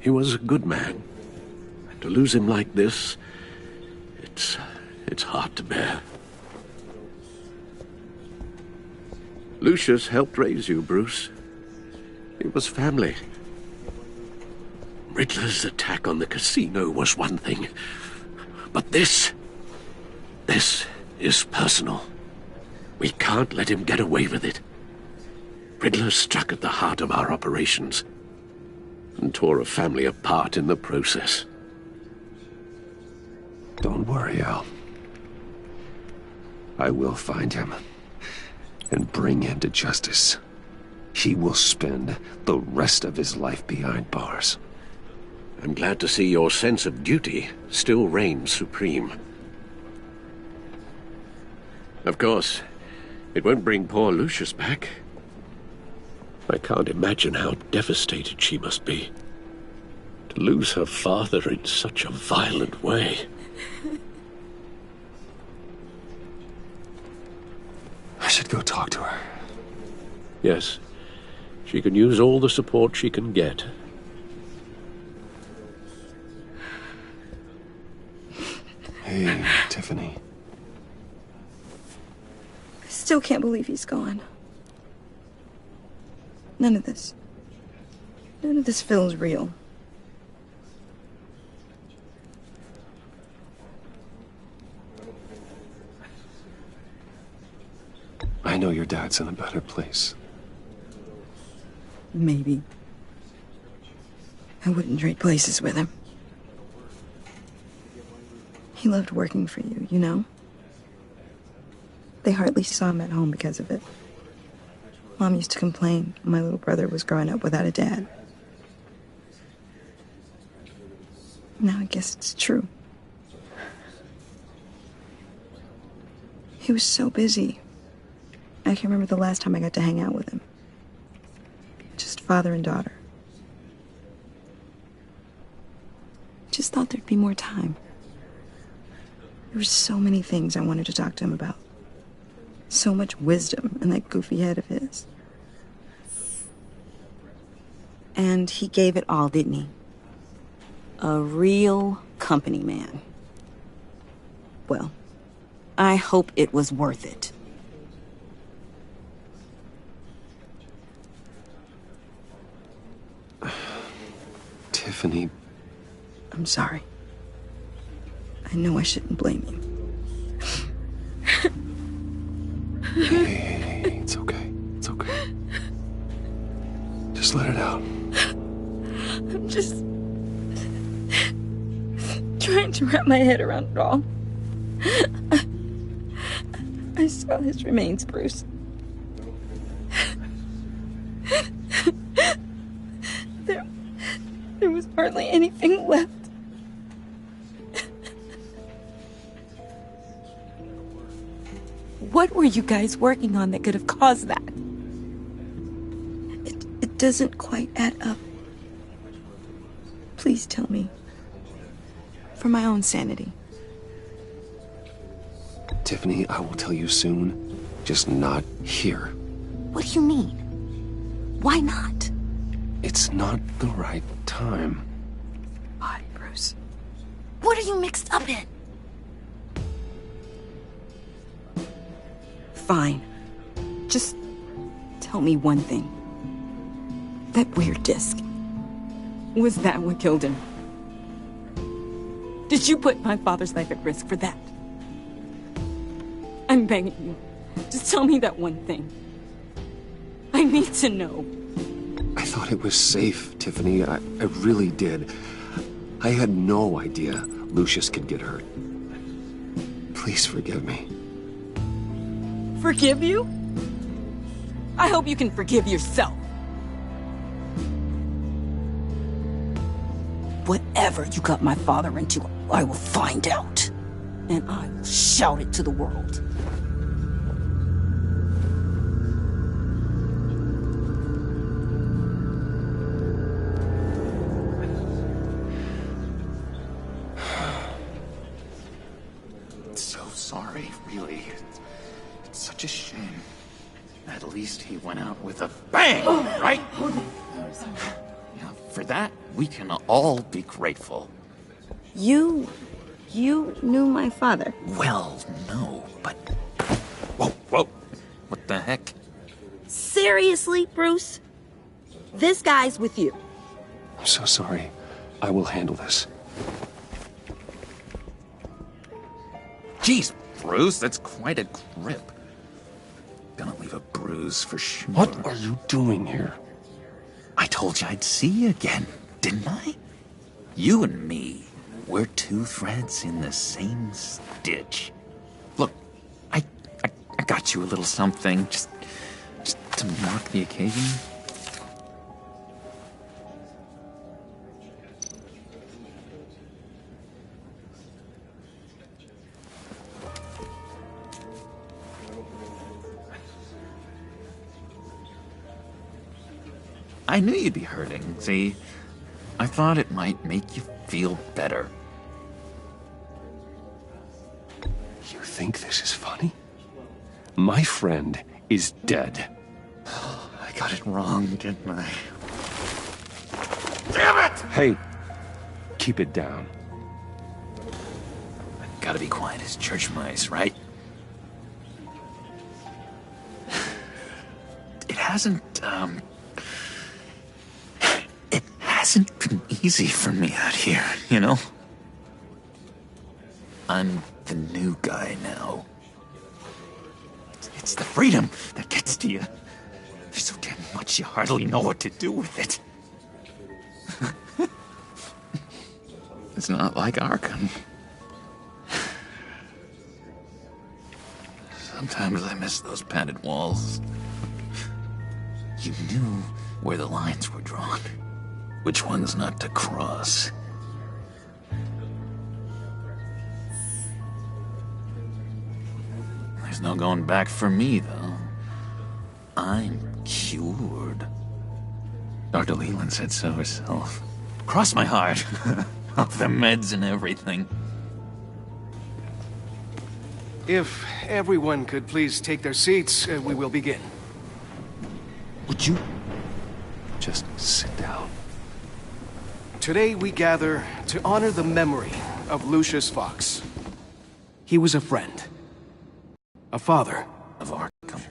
He was a good man. To lose him like this, it's hard to bear. Lucius helped raise you, Bruce. It was family. Riddler's attack on the casino was one thing, but this is personal. We can't let him get away with it. Riddler struck at the heart of our operations and tore a family apart in the process. Don't worry, Al. I will find him and bring him to justice. He will spend the rest of his life behind bars. I'm glad to see your sense of duty still reigns supreme. Of course, it won't bring poor Lucius back. I can't imagine how devastated she must be to lose her father in such a violent way. I should go talk to her. Yes, she can use all the support she can get. Hey, Tiffany. I still can't believe he's gone. None of this feels real. I know your dad's in a better place. Maybe. I wouldn't trade places with him. He loved working for you, you know? They hardly saw him at home because of it. Mom used to complain my little brother was growing up without a dad. Now I guess it's true. He was so busy. I can remember the last time I got to hang out with him. Just father and daughter. Just thought there'd be more time. There were so many things I wanted to talk to him about. So much wisdom in that goofy head of his. And he gave it all, didn't he? A real company man. Well, I hope it was worth it. Tiffany. I'm sorry. I know I shouldn't blame you. Hey, it's okay. It's okay. Just let it out. I'm just trying to wrap my head around it all. I saw his remains, Bruce. There was hardly anything left. What were you guys working on that could have caused that? It doesn't quite add up. Please tell me. For my own sanity. Tiffany, I will tell you soon. Just not here. What do you mean? Why not? It's not the right time. Why, Bruce? What are you mixed up in? Fine. Just tell me one thing. That weird disc. Was that what killed him? Did you put my father's life at risk for that? I'm begging you. Just tell me that one thing. I need to know. I thought thought it was safe, Tiffany. I really did. I had no idea Lucius could get hurt. Please forgive me. Forgive you? I hope you can forgive yourself. Whatever you got my father into, I will find out. And I will shout it to the world. So sorry, really. It's such a shame. At least he went out with a bang, right? Yeah, for that, we can all be grateful. You knew my father. Well, no, but... Whoa. What the heck? Seriously, Bruce? This guy's with you. I'm so sorry. I will handle this. Jeez, Bruce, that's quite a grip. Gonna leave a bruise for sure. What are you doing here? I told you I'd see you again, didn't I? You and me, we're two threads in the same stitch. Look, I got you a little something, just to mark the occasion. I knew you'd be hurting, see? I thought it might make you feel better. You think this is funny? My friend is dead. I got it wrong, didn't I? Damn it! Hey, keep it down. Gotta be quiet as church mice, right? It hasn't been easy for me out here, you know? I'm the new guy now. It's the freedom that gets to you. There's so damn much you hardly know what to do with it. It's not like Arkham. Sometimes I miss those padded walls. You knew where the lines were drawn. Which ones not to cross. There's no going back for me, though. I'm cured. Dr. Leland said so herself. Cross my heart. Off the meds and everything. If everyone could please take their seats, we will begin. Would you just sit down? Today we gather to honor the memory of Lucius Fox. He was a friend. A father. Of Arkham.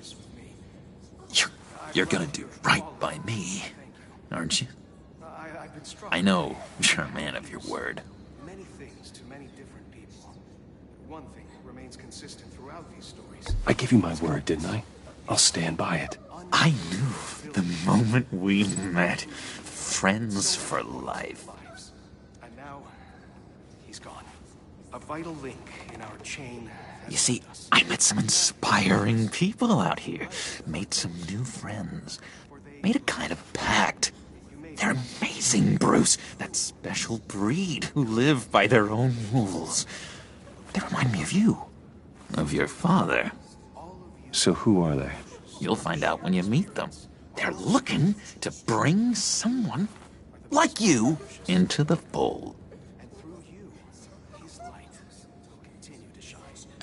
You're gonna do right by me, aren't you? I know you're a man of your word. Many things to many different people. One thing remains consistent throughout these stories. I gave you my word, didn't I? I'll stand by it. I knew the moment we met. Friends for life. And now, he's gone. A vital link in our chain. You see, I met some inspiring people out here. Made some new friends. Made a kind of pact. They're amazing, Bruce. That special breed who live by their own rules. They remind me of you. Of your father. So who are they? You'll find out when you meet them. They're looking to bring someone like you into the fold.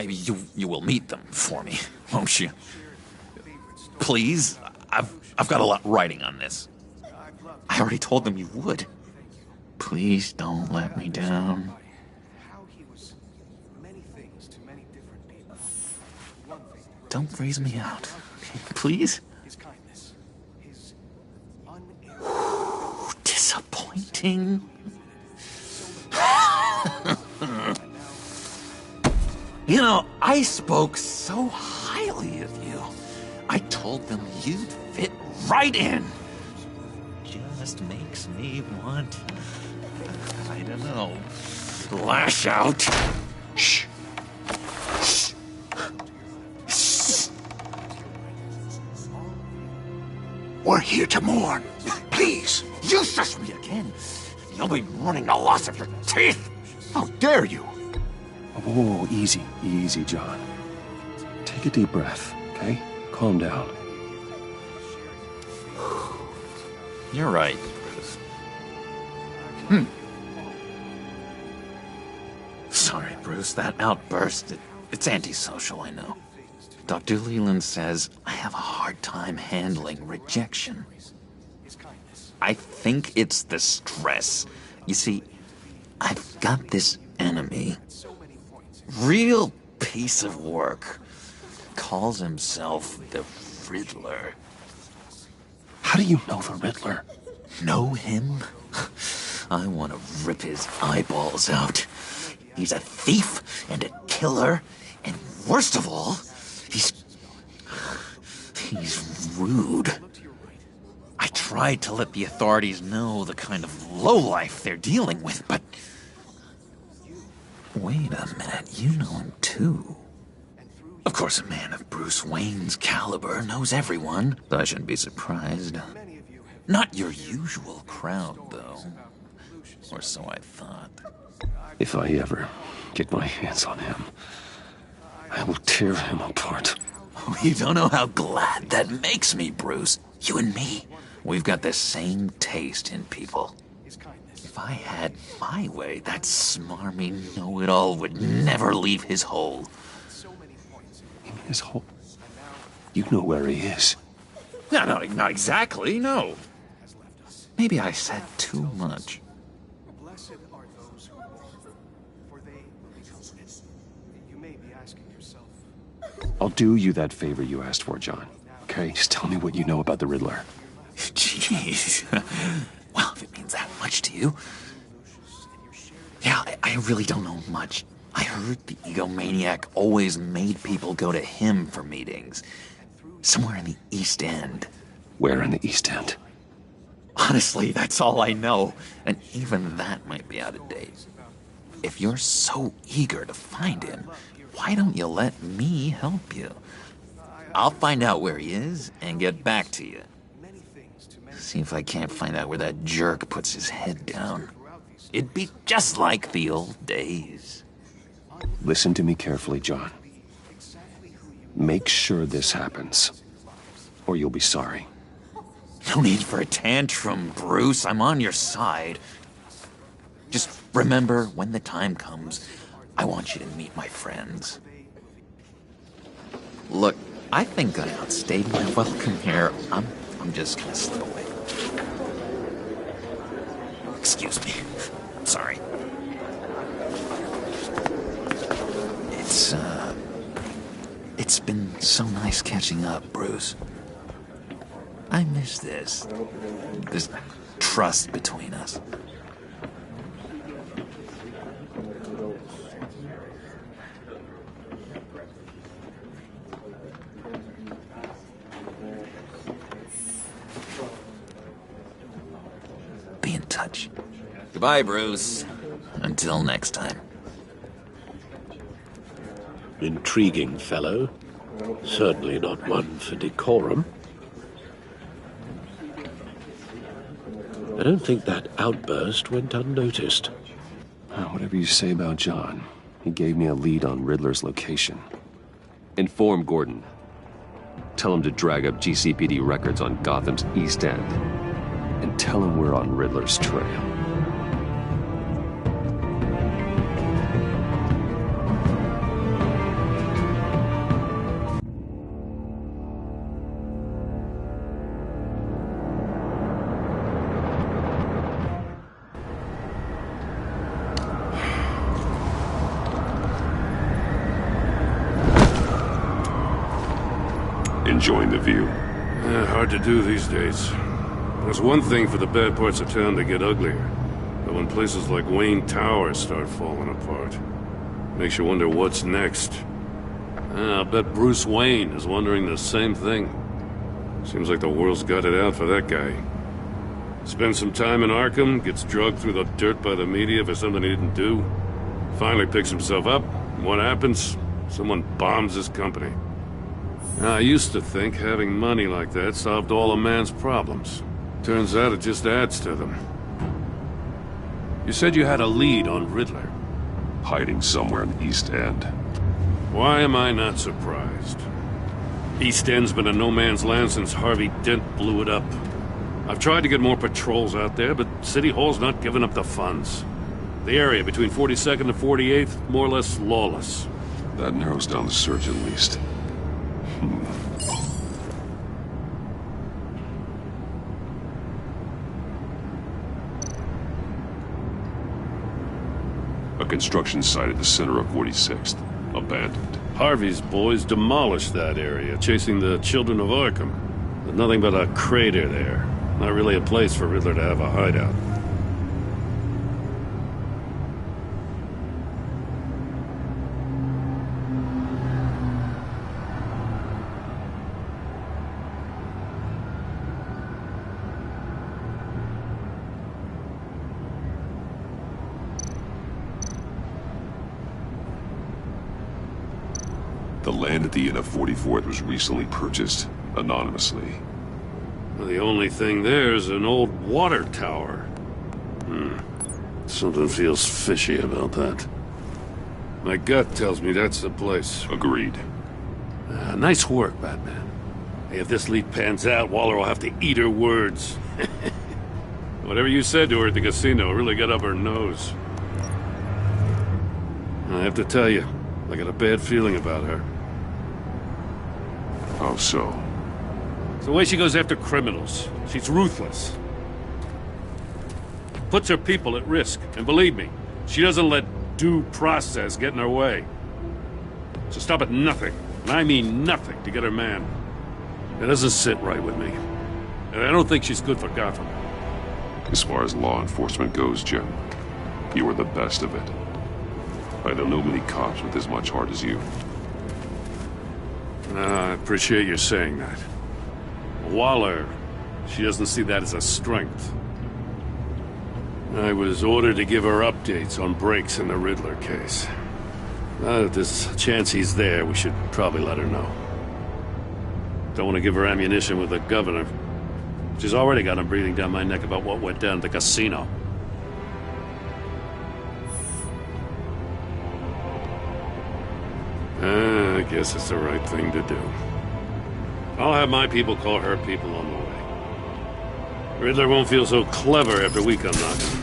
You will meet them for me, won't you? Please? I've got a lot writing on this. I already told them you would. Please don't let me down. Don't freeze me out. Please? Disappointing. You know, I spoke so highly of you. I told them you'd fit right in. just makes me want... I don't know... lash out. Shh. We're here to mourn. Please. You shush me again. You'll be mourning the loss of your teeth. How dare you? Whoa, easy. Easy, John. Take a deep breath, okay? Calm down. You're right, Bruce. Sorry, Bruce, that outburst, it's antisocial, I know. Dr. Leland says I have a hard time handling rejection. I think it's the stress. You see, I've got this enemy. Real piece of work. Calls himself the Riddler. How do you know the Riddler? Know him? I want to rip his eyeballs out. He's a thief and a killer, and worst of all, he's rude. I tried to let the authorities know the kind of lowlife they're dealing with, but... Wait a minute, you know him too. Of course, a man of Bruce Wayne's caliber knows everyone, so I shouldn't be surprised. Not your usual crowd, though. Or so I thought. If I ever get my hands on him, I will tear him apart. Oh, you don't know how glad that makes me, Bruce. You and me, we've got the same taste in people. If I had my way, that smarmy know-it-all would never leave his hole. His hole? You know where he is. No, not exactly, no. Maybe I said too much. I'll do you that favor you asked for, John. Okay? Just tell me what you know about the Riddler. Jeez. Well, if it means that much to you. Yeah, I really don't know much. I heard the egomaniac always made people go to him for meetings. Somewhere in the East End. Where in the East End? Honestly, that's all I know. And even that might be out of date. If you're so eager to find him, why don't you let me help you? I'll find out where he is and get back to you. See if I can't find out where that jerk puts his head down. It'd be just like the old days. Listen to me carefully, John. Make sure this happens, or you'll be sorry. No need for a tantrum, Bruce. I'm on your side. Just remember, when the time comes, I want you to meet my friends. Look, I think I outstayed my welcome here. I'm just gonna slip away. Excuse me. I'm sorry. It's been so nice catching up, Bruce. I miss this trust between us. Be in touch. Goodbye, Bruce. Until next time. Intriguing fellow. Certainly not one for decorum. I don't think that outburst went unnoticed. Whatever you say about John, he gave me a lead on Riddler's location. Inform Gordon. Tell him to drag up GCPD records on Gotham's East End. And tell him we're on Riddler's trail. Enjoying the view? Hard to do these days. It's one thing for the bad parts of town to get uglier, but when places like Wayne Tower start falling apart, makes you wonder what's next. I'll bet Bruce Wayne is wondering the same thing. Seems like the world's got it out for that guy. Spends some time in Arkham, gets drugged through the dirt by the media for something he didn't do. Finally picks himself up, and what happens? Someone bombs his company. Now, I used to think having money like that solved all a man's problems. Turns out it just adds to them. You said you had a lead on Riddler. Hiding somewhere in the East End. Why am I not surprised? East End's been a no-man's land since Harvey Dent blew it up. I've tried to get more patrols out there, but City Hall's not giving up the funds. The area between 42nd and 48th, more or less lawless. That narrows down the search at least. A construction site at the center of 46th. Abandoned. Harvey's boys demolished that area, chasing the children of Arkham. There's nothing but a crater there. Not really a place for Riddler to have a hideout. The land at the end of 44th was recently purchased, anonymously. Well, the only thing there is an old water tower. Something feels fishy about that. My gut tells me that's the place. Agreed. Nice work, Batman. Hey, if this lead pans out, Waller will have to eat her words. Whatever you said to her at the casino really got up her nose. I have to tell you, I got a bad feeling about her. How so? It's the way she goes after criminals. She's ruthless. Puts her people at risk. And believe me, she doesn't let due process get in her way. She'll stop at nothing, and I mean nothing, to get her man. It doesn't sit right with me. And I don't think she's good for Gotham. As far as law enforcement goes, Jim, you are the best of it. I don't know many cops with as much heart as you. I appreciate you saying that. Waller, she doesn't see that as a strength. I was ordered to give her updates on breaks in the Riddler case. If there's a chance he's there, we should probably let her know. Don't want to give her ammunition with the governor. She's already got him breathing down my neck about what went down at the casino. I guess it's the right thing to do. I'll have my people call her people on the way. Riddler won't feel so clever after we come knocking.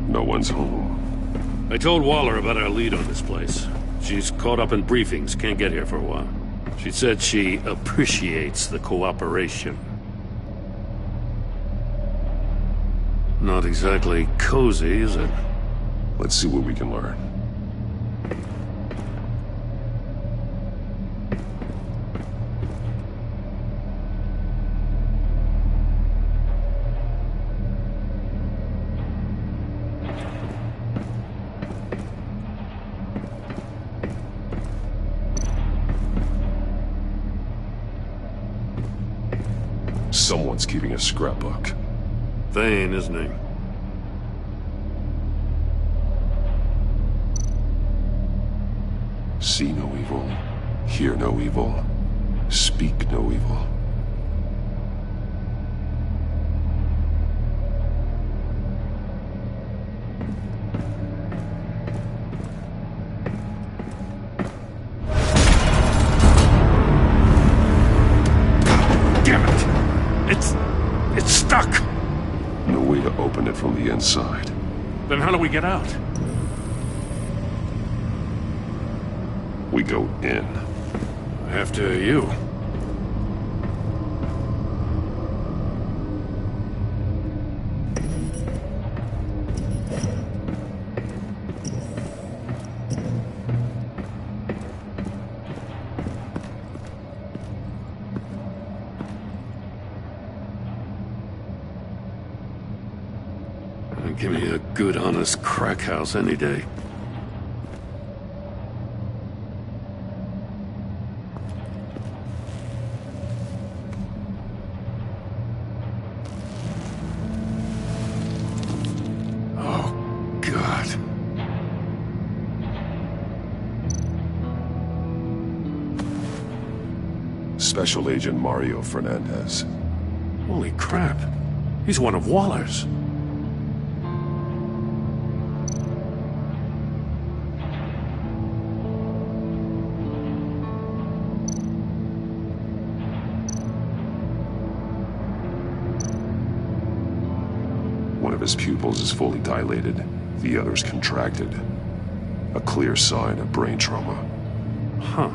No one's home. I told Waller about our lead on this place. She's caught up in briefings, can't get here for a while. She said she appreciates the cooperation. Not exactly cozy, is it? Let's see what we can learn. Someone's keeping a scrapbook. Vane, isn't he? See no evil, hear no evil, speak no evil. It's stuck! No way to open it from the inside. Then how do we get out? We go in. After you. Give me a good, honest crack house any day. Oh, God. Special Agent Mario Fernandez. Holy crap. He's one of Waller's. One of his pupils is fully dilated, the other's contracted. A clear sign of brain trauma. Huh.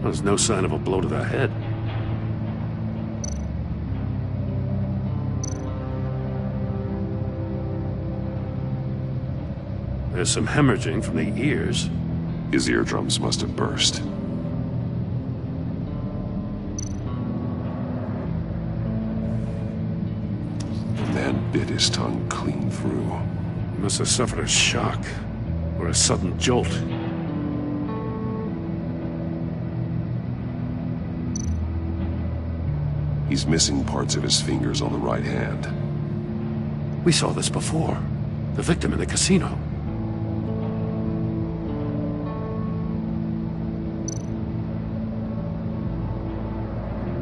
There's no sign of a blow to the head. There's some hemorrhaging from the ears. His eardrums must have burst. The man bit his tongue clean through. He must have suffered a shock, or a sudden jolt. He's missing parts of his fingers on the right hand. We saw this before. The victim in the casino.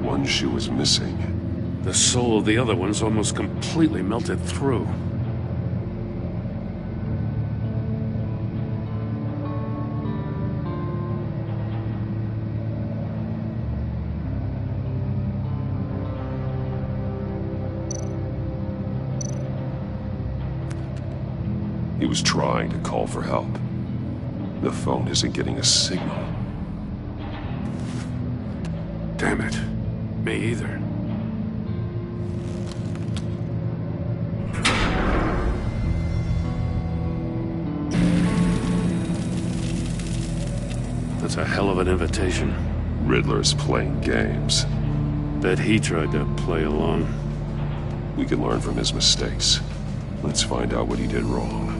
One shoe is missing. The sole of the other one's almost completely melted through. He was trying to call for help. The phone isn't getting a signal. Damn it. Me either. That's a hell of an invitation. Riddler's playing games. Bet he tried to play along. We can learn from his mistakes. Let's find out what he did wrong.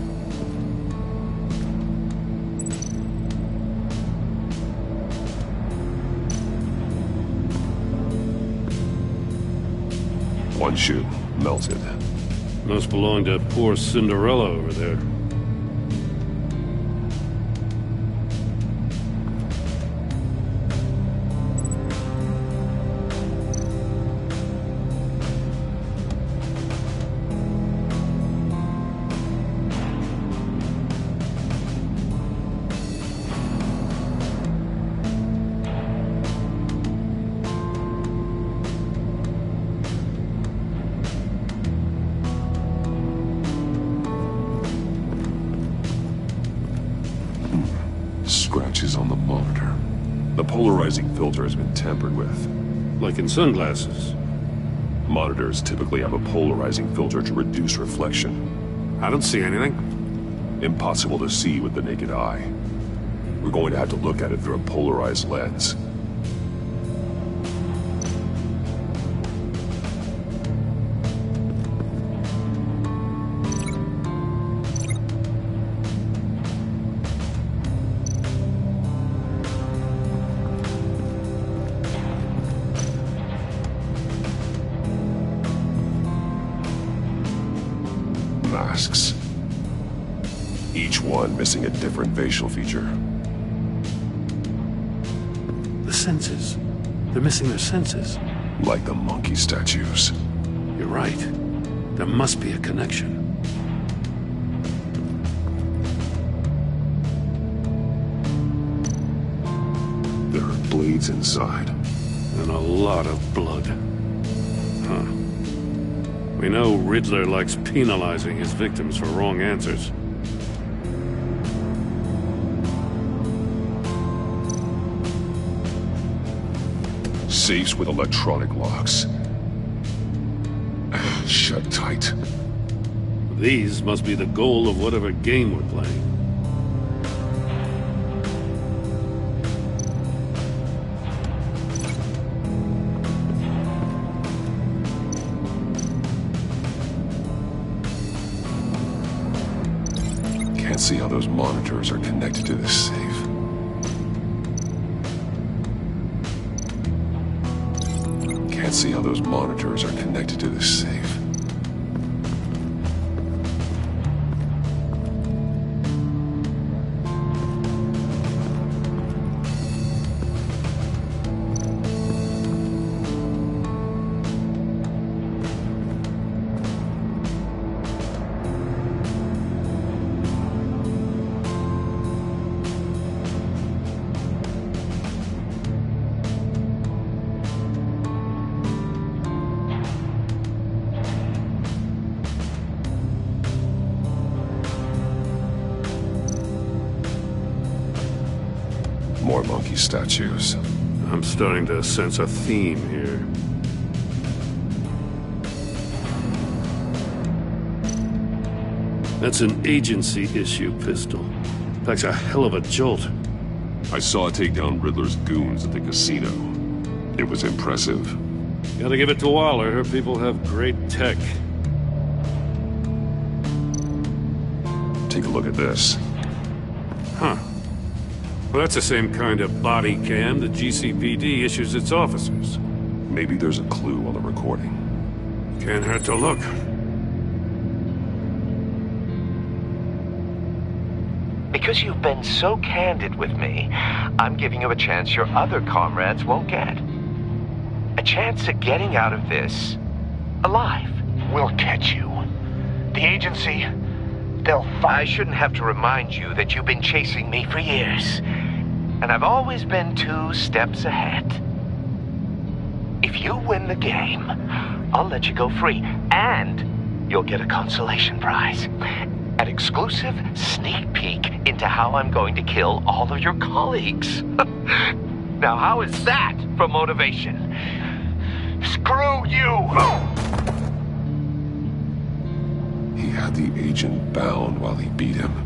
One shoe, melted. Must belong to poor Cinderella over there. Scratches on the monitor. The polarizing filter has been tampered with. Like in sunglasses. Monitors typically have a polarizing filter to reduce reflection. I don't see anything. Impossible to see with the naked eye. We're going to have to look at it through a polarized lens. Masks. Each one missing a different facial feature. The senses. They're missing their senses. Like the monkey statues. You're right. There must be a connection. There are blades inside. And a lot of blood. Huh. We know Riddler likes penalizing his victims for wrong answers. Safes with electronic locks. Shut tight. These must be the goal of whatever game we're playing. Can't see how those monitors are connected to this safe. Can't see how those monitors are connected to this safe. More monkey statues. I'm starting to sense a theme here. That's an agency-issue pistol. Packs a hell of a jolt. I saw it take down Riddler's goons at the casino. It was impressive. Gotta give it to Waller. Her people have great tech. Take a look at this. Huh. Well, that's the same kind of body cam the GCPD issues its officers. Maybe there's a clue on the recording. Can't hurt to look. Because you've been so candid with me, I'm giving you a chance your other comrades won't get. A chance at getting out of this alive. We'll catch you. The agency, they'll find... I shouldn't have to remind you that you've been chasing me for years. And I've always been 2 steps ahead. If you win the game, I'll let you go free. And you'll get a consolation prize. An exclusive sneak peek into how I'm going to kill all of your colleagues. Now, how is that for motivation? Screw you! He had the agent bound while he beat him.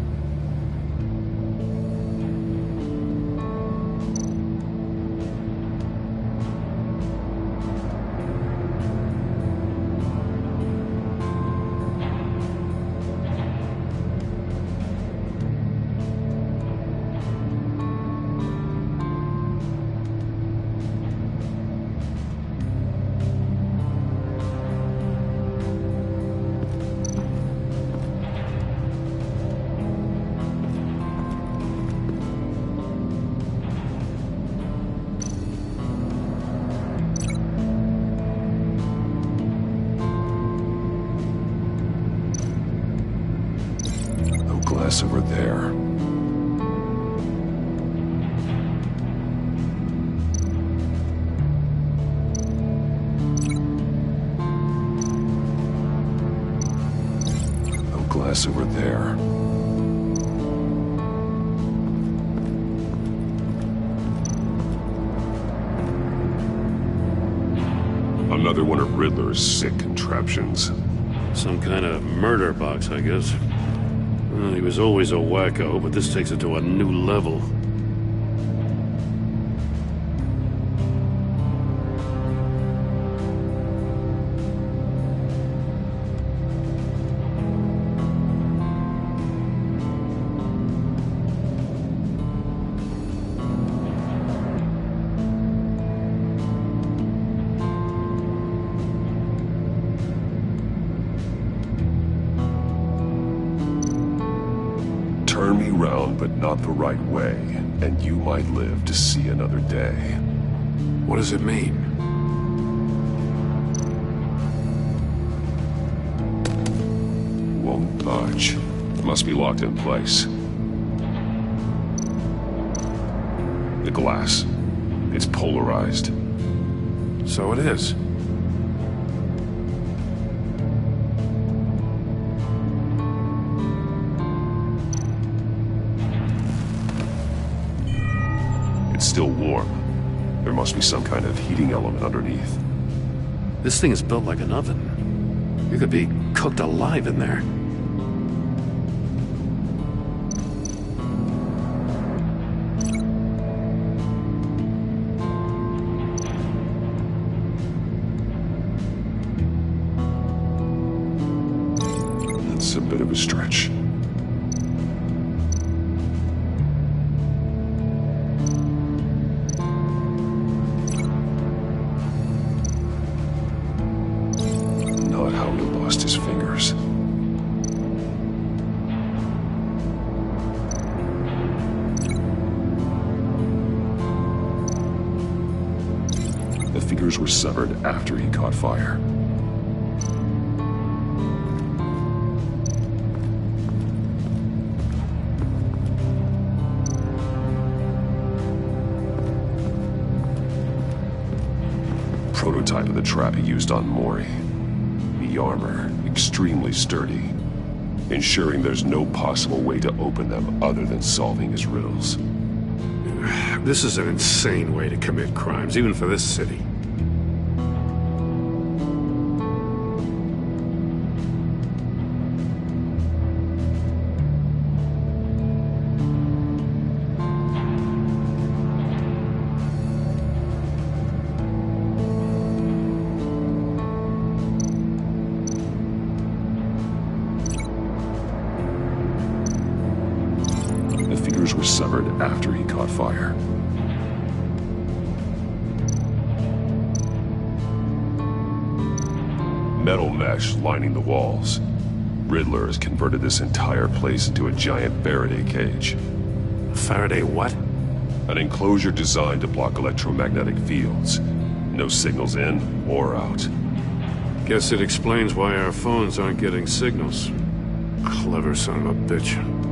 Glass over there. No glass over there. Another one of Riddler's sick contraptions. Some kind of murder box, I guess. Well, he was always a wacko, but this takes it to a new level. Turn me round, but not the right way, and you might live to see another day. What does it mean? Won't budge. Must be locked in place. The glass. It's polarized. So it is. It's still warm. There must be some kind of heating element underneath. This thing is built like an oven. You could be cooked alive in there. That's a bit of a stretch. Not how to bust his fingers. The fingers were severed after he caught fire. Prototype of the trap he used on Mori. The armor, extremely sturdy, ensuring there's no possible way to open them other than solving his riddles. This is an insane way to commit crimes, even for this city. The fingers were severed after he caught fire. Metal mesh lining the walls. Riddler has converted this entire place into a giant Faraday cage. Faraday what? An enclosure designed to block electromagnetic fields. No signals in or out. Guess it explains why our phones aren't getting signals. Clever son of a bitch.